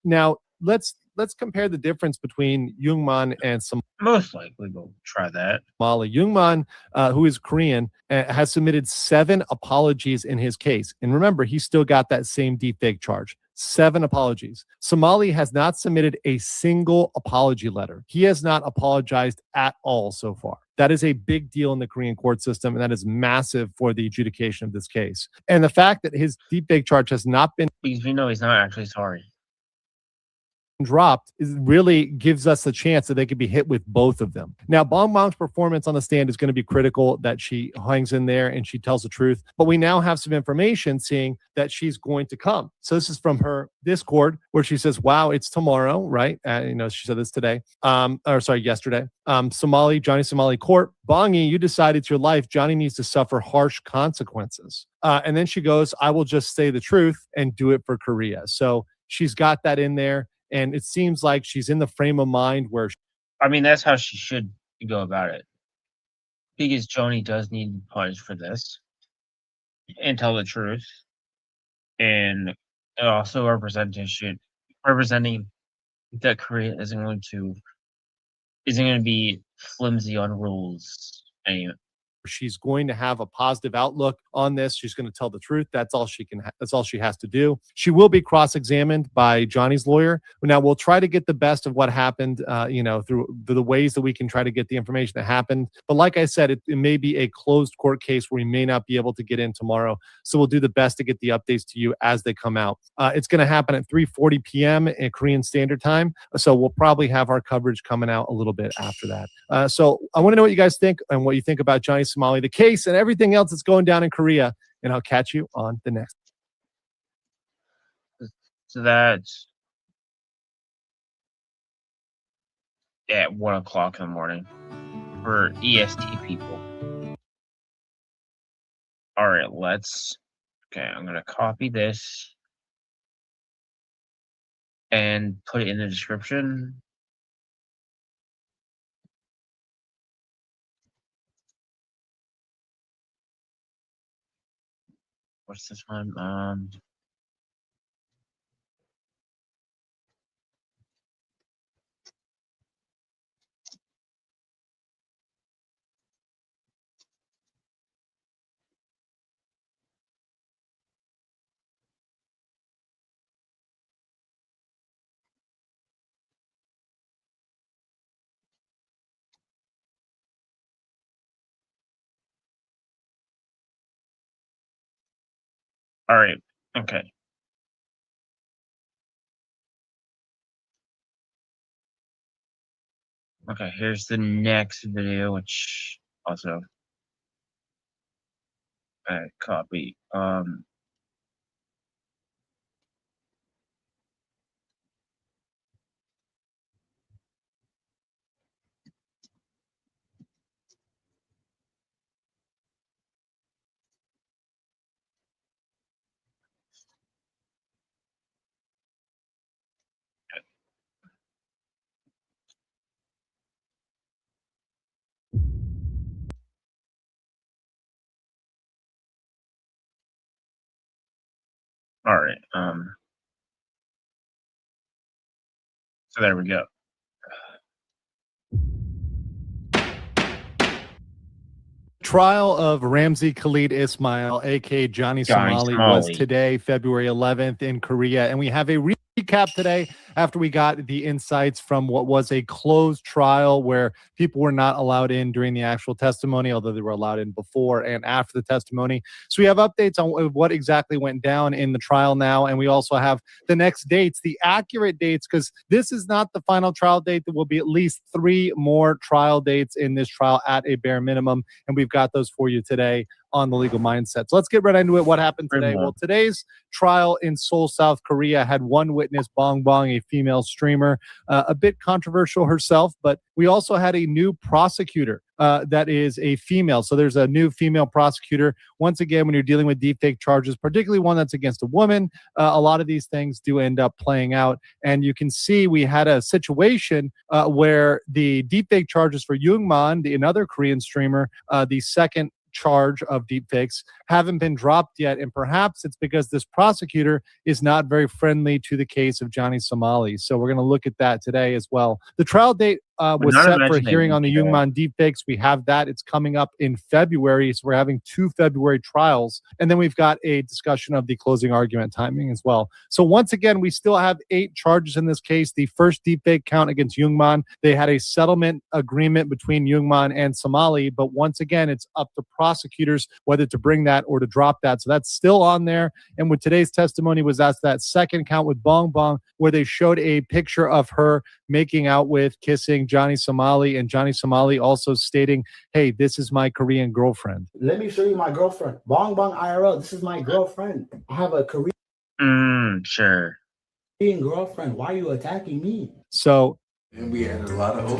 Now, let's compare the difference between Youngman and Most likely we'll try that. Somali. Youngman, who is Korean, has submitted 7 apologies in his case. And remember, he's still got that same deepfake charge. 7 apologies. Somali has not submitted a single apology letter. He has not apologized at all so far. That is a big deal in the Korean court system, and that is massive for the adjudication of this case. And the fact that his deepfake charge has not been Because we know he's not actually sorry. dropped really gives us a chance that they could be hit with both of them. Now, Bong Bong's performance on the stand is going to be critical, that she hangs in there and she tells the truth. But we now have some information saying that she's going to come. So this is from her Discord where she says, wow, it's tomorrow, right? She said this today, yesterday. Johnny Somali court, Bongi, you decide it's your life. Johnny needs to suffer harsh consequences. And then she goes, I will just say the truth and do it for Korea. So she's got that in there. And it seems like she's in the frame of mind where That's how she should go about it. Because Johnny does need to be punished for this and tell the truth. And also representing that Korea isn't going to be flimsy on rules anyway. she's going to have a positive outlook on this. She's going to tell the truth. That's all she can. That's all she has to do. She will be cross-examined by Johnny's lawyer. Now we'll try to get the best of what happened, through the ways that we can try to get the information that happened. But like I said, it may be a closed court case where we may not be able to get in tomorrow. So we'll do the best to get the updates to you as they come out. It's going to happen at 3:40 p.m. in Korean Standard Time. So we'll probably have our coverage coming out a little bit after that. So I want to know what you guys think and what you think about Johnny Somali, the case, and everything else that's going down in Korea. And I'll catch you on the next. So that's at 1 o'clock in the morning for EST people. All right, okay, I'm going to copy this and put it in the description. What's this one? All right, okay. Okay, here's the next video, which also copy. All right. So there we go. Trial of Ramzi Khalid Ismail, aka Johnny Somali, was today, February 11th in Korea. And we have a recap today after we got the insights from what was a closed trial where people were not allowed in during the actual testimony, although they were allowed in before and after the testimony. So we have updates on what exactly went down in the trial now. And we also have the next dates, the accurate dates, because this is not the final trial date. There will be at least 3 more trial dates in this trial at a bare minimum. And we've got those for you today on the Legal Mindset. So let's get right into it. What happened today? Well, today's trial in Seoul, South Korea had one witness, Bong Bong, a female streamer, a bit controversial herself, but we also had a new prosecutor that is a female. So there's a new female prosecutor. Once again, when you're dealing with deepfake charges, particularly one that's against a woman, a lot of these things do end up playing out. And you can see we had a situation where the deepfake charges for Youngman, another Korean streamer, the second charge of deepfakes, haven't been dropped yet. And perhaps it's because this prosecutor is not very friendly to the case of Johnny Somali. So we're going to look at that today as well. The trial date was set for a hearing on the Youngman deepfakes. We have that. It's coming up in February. So we're having 2 February trials. And then we've got a discussion of the closing argument timing as well. So once again, we still have 8 charges in this case. The first deepfake count against Youngman, they had a settlement agreement between Youngman and Somali. But once again, it's up to prosecutors whether to bring that or to drop that. So that's still on there. And with today's testimony was asked that second count with Bong Bong, where they showed a picture of her making out with, kissing Johnny Somali, and Johnny Somali also stating, hey, this is my Korean girlfriend. Let me show you my girlfriend. Bong Bong IRL, this is my girlfriend. I have a Korean sure. girlfriend. Why are you attacking me? So, and we had a lot of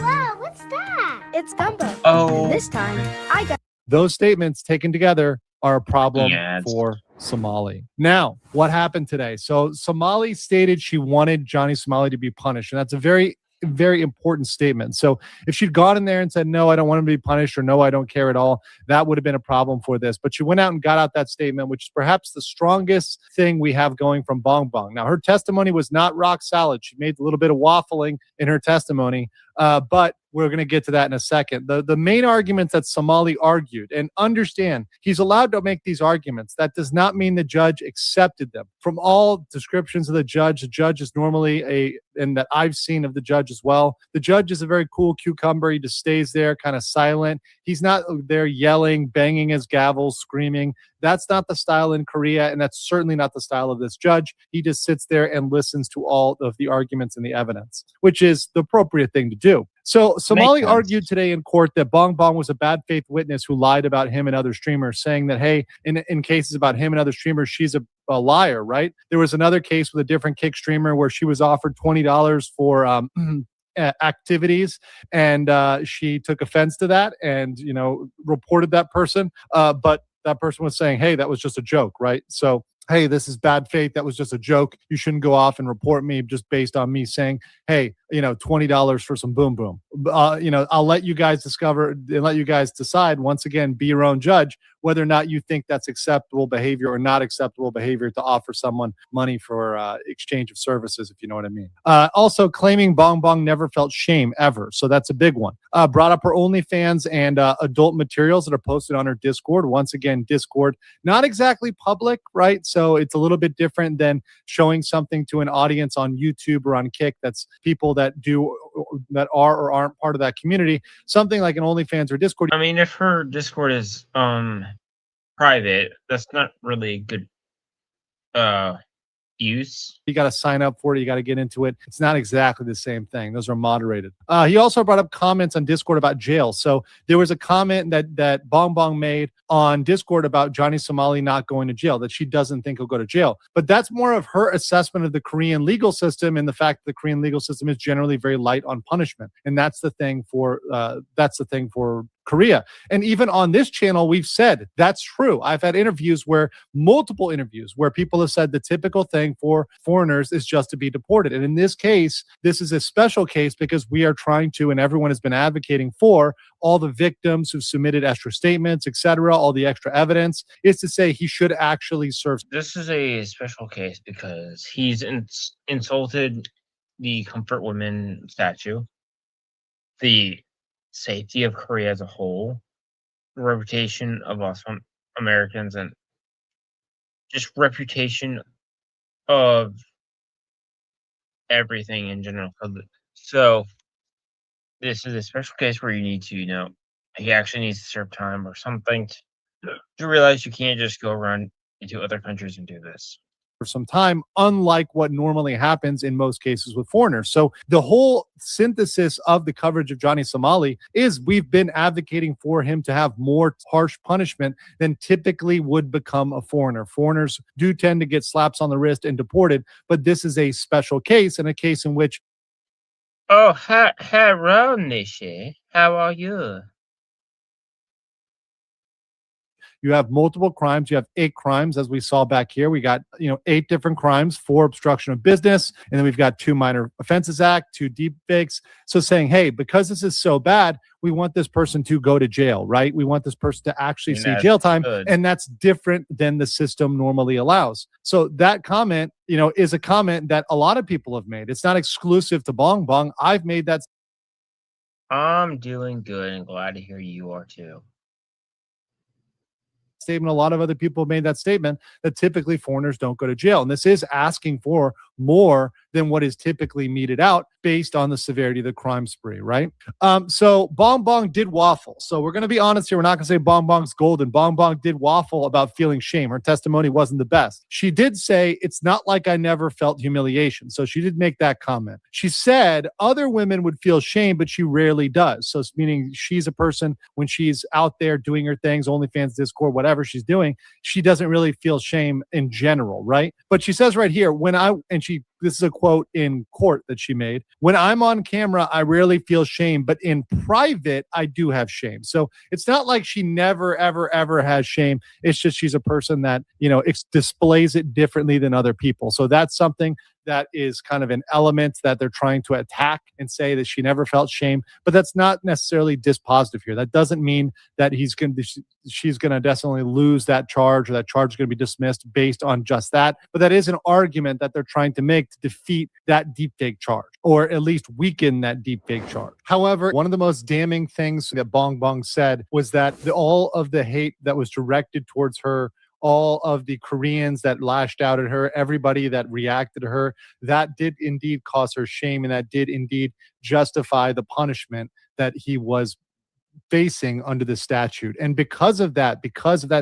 Wow, what's that? It's gumbo. Oh. This time, I got those statements taken together are a problem for Somali. Now, what happened today? So Somali stated she wanted Johnny Somali to be punished. And that's a very, very important statement. So if she'd gone in there and said, no, I don't want him to be punished, or no, I don't care at all, that would have been a problem for this. But she went out and got out that statement, which is perhaps the strongest thing we have going from Bong Bong. Now, her testimony was not rock solid. She made a little bit of waffling in her testimony, but we're going to get to that in a second. The main arguments that Somali argued, and understand, he's allowed to make these arguments. That does not mean the judge accepted them. From all descriptions of the judge is normally and that I've seen of the judge as well, the judge is a very cool cucumber. He just stays there kind of silent. He's not there yelling, banging his gavel, screaming. That's not the style in Korea, and that's certainly not the style of this judge. He just sits there and listens to all of the arguments and the evidence, which is the appropriate thing to do. So Somali argued today in court that Bong Bong was a bad faith witness who lied about him and other streamers, saying that, hey, in cases about him and other streamers, she's a liar, right? There was another case with a different kick streamer where she was offered $20 for activities, and she took offense to that, and reported that person. But that person was saying, "Hey, that was just a joke, right?" So, hey, this is bad faith. That was just a joke. You shouldn't go off and report me just based on me saying, hey, $20 for some boom boom. I'll let you guys discover and let you guys decide. Once again, be your own judge whether or not you think that's acceptable behavior or not acceptable behavior to offer someone money for exchange of services, if you know what I mean. Also, claiming Bong Bong never felt shame ever. So that's a big one. Brought up her OnlyFans and adult materials that are posted on her Discord. Once again, Discord, not exactly public, right? So it's a little bit different than showing something to an audience on YouTube or on Kick. That's people that are or aren't part of that community. Something like an OnlyFans or Discord. I mean, if her Discord is private, that's not really good use. You got to sign up for it. You got to get into it. It's not exactly the same thing. Those are moderated. He also brought up comments on Discord about jail. So there was a comment that Bong Bong made on Discord about Johnny Somali not going to jail, that she doesn't think he'll go to jail. But that's more of her assessment of the Korean legal system and the fact that the Korean legal system is generally very light on punishment. And that's the thing for Korea. And even on this channel, we've said that's true. I've had multiple interviews where people have said the typical thing for foreigners is just to be deported. And in this case, this is a special case because we are trying to, and everyone has been advocating for all the victims who've submitted extra statements, etc., all the extra evidence, is to say he should actually serve. This is a special case because he's insulted the Comfort Women statue, the safety of Korea as a whole, the reputation of us Americans, and just reputation of everything in general. So this is a special case where you need to, he actually needs to serve time or something to realize you can't just go around into other countries and do this. For some time, unlike what normally happens in most cases with foreigners. So the whole synthesis of the coverage of Johnny Somali is we've been advocating for him to have more harsh punishment than typically would become a foreigner. Foreigners do tend to get slaps on the wrist and deported, but this is a special case, and a case in which... Oh, hello, Nishi. How are you? You have multiple crimes. You have 8 crimes, as we saw back here. We got 8 different crimes, 4 obstruction of business, and then we've got 2 minor offenses act, 2 deep fakes. So saying, hey, because this is so bad, we want this person to go to jail, right? We want this person to actually see jail time, and that's different than the system normally allows. So that comment, is a comment that a lot of people have made. It's not exclusive to Bong Bong. I've made that. I'm doing good and glad to hear you are too. Statement. A lot of other people have made that statement that typically foreigners don't go to jail. And this is asking for more than what is typically meted out based on the severity of the crime spree, right? So Bong Bong did waffle. So we're going to be honest here. We're not going to say Bong Bong's golden. Bong Bong did waffle about feeling shame. Her testimony wasn't the best. She did say, it's not like I never felt humiliation. So she did make that comment. She said other women would feel shame, but she rarely does. So meaning she's a person when she's out there doing her things, OnlyFans, Discord, whatever she's doing, she doesn't really feel shame in general, right? But she says right here, this is a quote in court that she made. When I'm on camera, I rarely feel shame, but in private, I do have shame. So it's not like she never, ever, ever has shame. It's just she's a person that, displays it differently than other people. So that's something that is kind of an element that they're trying to attack and say that she never felt shame, but that's not necessarily dispositive here. That doesn't mean that she's going to definitely lose that charge, or that charge is going to be dismissed based on just that. But that is an argument that they're trying to make to defeat that deepfake charge, or at least weaken that deepfake charge. However, one of the most damning things that Bong Bong said was that all of the hate that was directed towards her, all of the Koreans that lashed out at her, everybody that reacted to her, that did indeed cause her shame, and that did indeed justify the punishment that he was facing under the statute. And because of that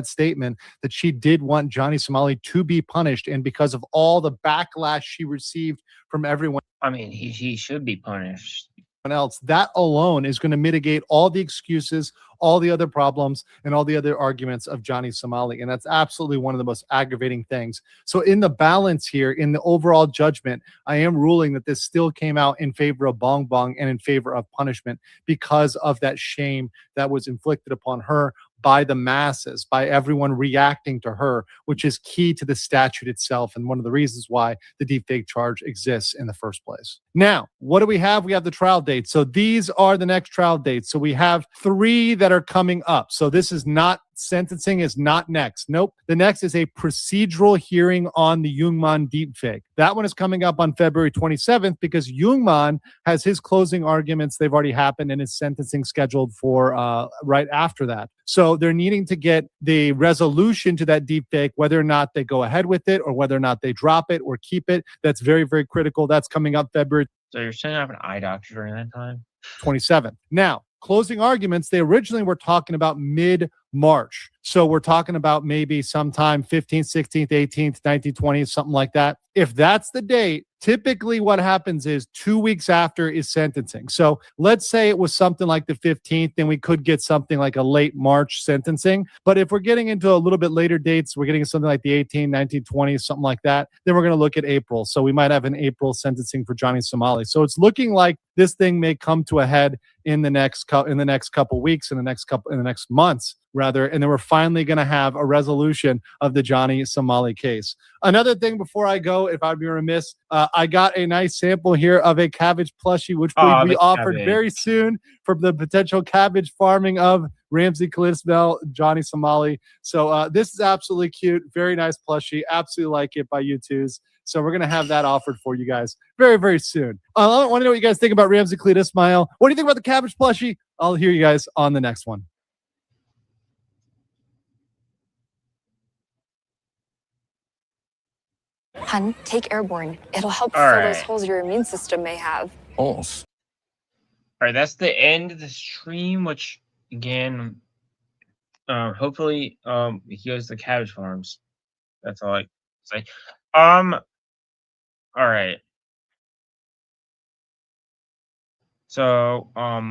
statement, that she did want Johnny Somali to be punished, and because of all the backlash she received from everyone. I mean, he should be punished. else, that alone is going to mitigate all the excuses, all the other problems, and all the other arguments of Johnny Somali. And that's absolutely one of the most aggravating things. So in the balance here, in the overall judgment, I am ruling that this still came out in favor of Bong Bong and in favor of punishment because of that shame that was inflicted upon her by the masses, by everyone reacting to her, which is key to the statute itself and one of the reasons why the deepfake charge exists in the first place. Now, what do we have? We have the trial dates. So these are the next trial dates. So we have 3 that are coming up. So this is not sentencing is not next. Nope. The next is a procedural hearing on the Youngman deepfake. That one is coming up on February 27th because Youngman has his closing arguments. They've already happened and his sentencing scheduled for right after that. So they're needing to get the resolution to that deepfake, whether or not they go ahead with it or whether or not they drop it or keep it. That's very, very critical. That's coming up February. So you're setting up an eye doctor during that time? 27th. Now, closing arguments, they originally were talking about mid-March. So we're talking about maybe sometime 15th, 16th, 18th, 19th, 20th, something like that. If that's the date, typically what happens is 2 weeks after is sentencing. So let's say it was something like the 15th, then we could get something like a late March sentencing. But if we're getting into a little bit later dates, we're getting something like the 18th, 19th, 20th, something like that, then we're going to look at April. So we might have an April sentencing for Johnny Somali. So it's looking like this thing may come to a head in the next couple weeks, in the next months rather, and then we're finally going to have a resolution of the Johnny Somali case. Another thing before I go, if I'd be remiss, I got a nice sample here of a cabbage plushie, which will be offered very soon for the potential cabbage farming of Ramsey Kalismel, Johnny Somali. So this is absolutely cute. Very nice plushie. Absolutely like it by you twos. So we're going to have that offered for you guys very, very soon. I want to know what you guys think about Ramsey Kalismel. What do you think about the cabbage plushie? I'll hear you guys on the next one. Hun, take airborne. It'll help All fill right. those holes your immune system may have. Holes. All right, that's the end of the stream, which again, hopefully, he goes to cabbage farms. That's all I say. All right. So, all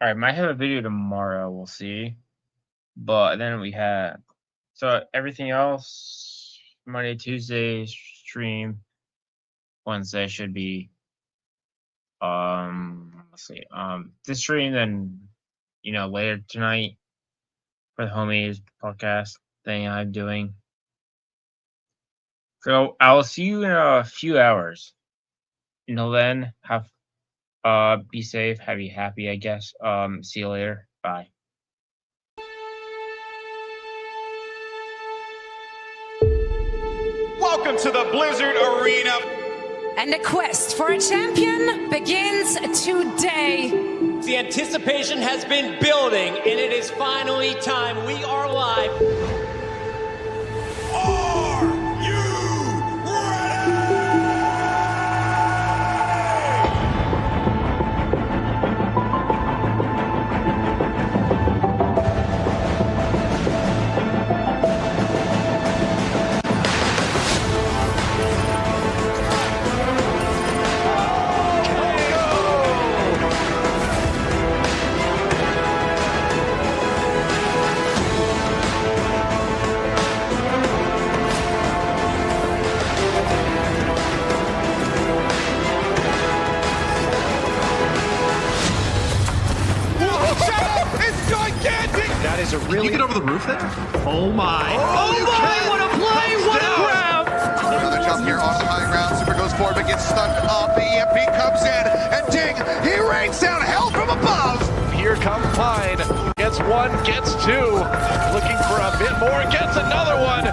right, might have a video tomorrow. We'll see. But then we have, so everything else, Monday, Tuesday stream, Wednesday should be, let's see, this stream, then, later tonight for the homies podcast thing I'm doing. So I'll see you in a few hours. Until then, be safe, be happy, I guess. See you later. Bye. Welcome to the Blizzard Arena. And the quest for a champion begins today. The anticipation has been building, and it is finally time. We are live. Are you ready? Is it really? Can you get over the roof there? Oh my! Oh my! What a play! What a grab! Another jump here off the high ground. Super goes forward, but gets stuck up. The EMP comes in, and ding! He rains down hell from above. Here comes Pine. Gets one, gets two. Looking for a bit more. Gets another one.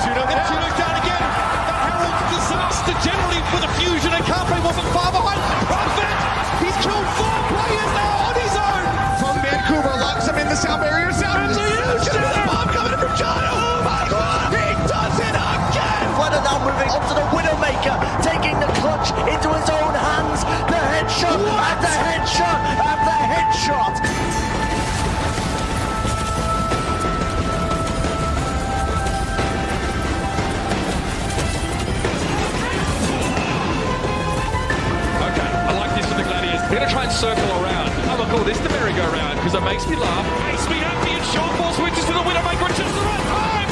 Tuno's down again. That heralds disaster generally for the fusion, and Carpe wasn't far behind. Prophet! He's killed 4 players now on his own. Vancouver locks him in the sound barrier. Sound the bomb coming from John. Oh my God! He does it again. Flutter now moving onto the Widowmaker, taking the clutch into his own hands. The headshot and the headshot and the headshot. because it makes me laugh, makes me happy, and Sean Paul switches to the Widowmaker at just the right time.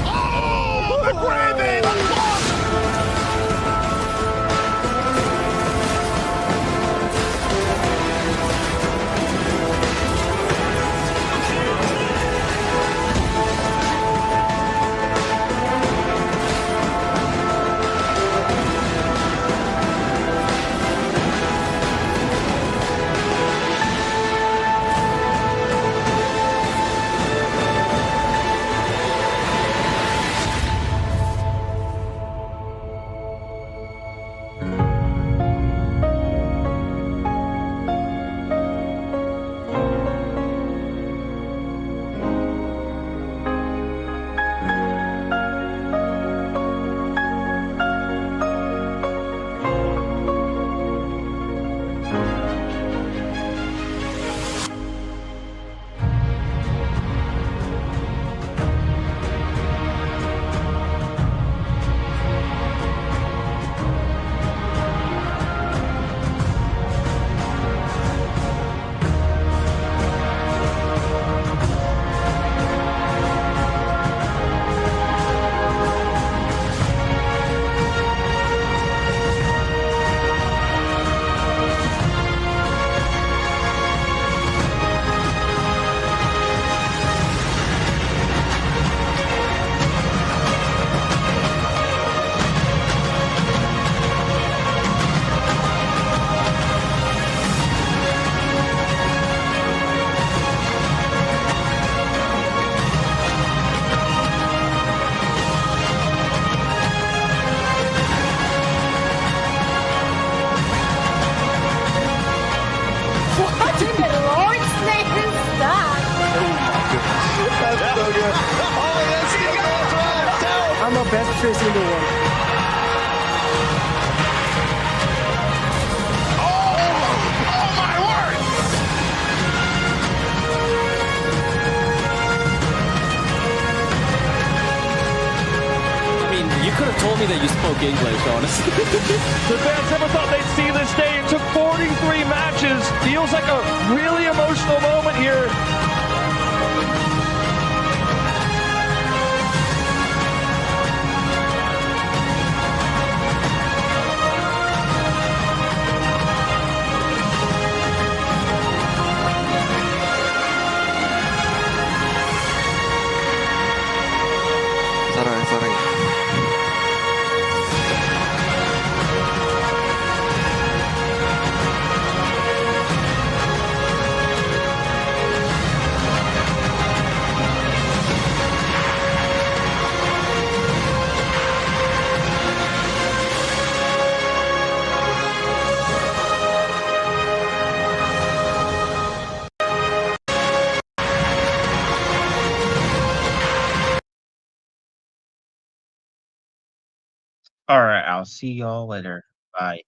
Oh, the Gravy! I'm the best Tracy in the world. Oh my word! I mean, you could have told me that you spoke English, honestly. The fans never thought they'd see this day. It took 43 matches. Feels like a really emotional moment here. Sorry. All right, I'll see y'all later. Bye.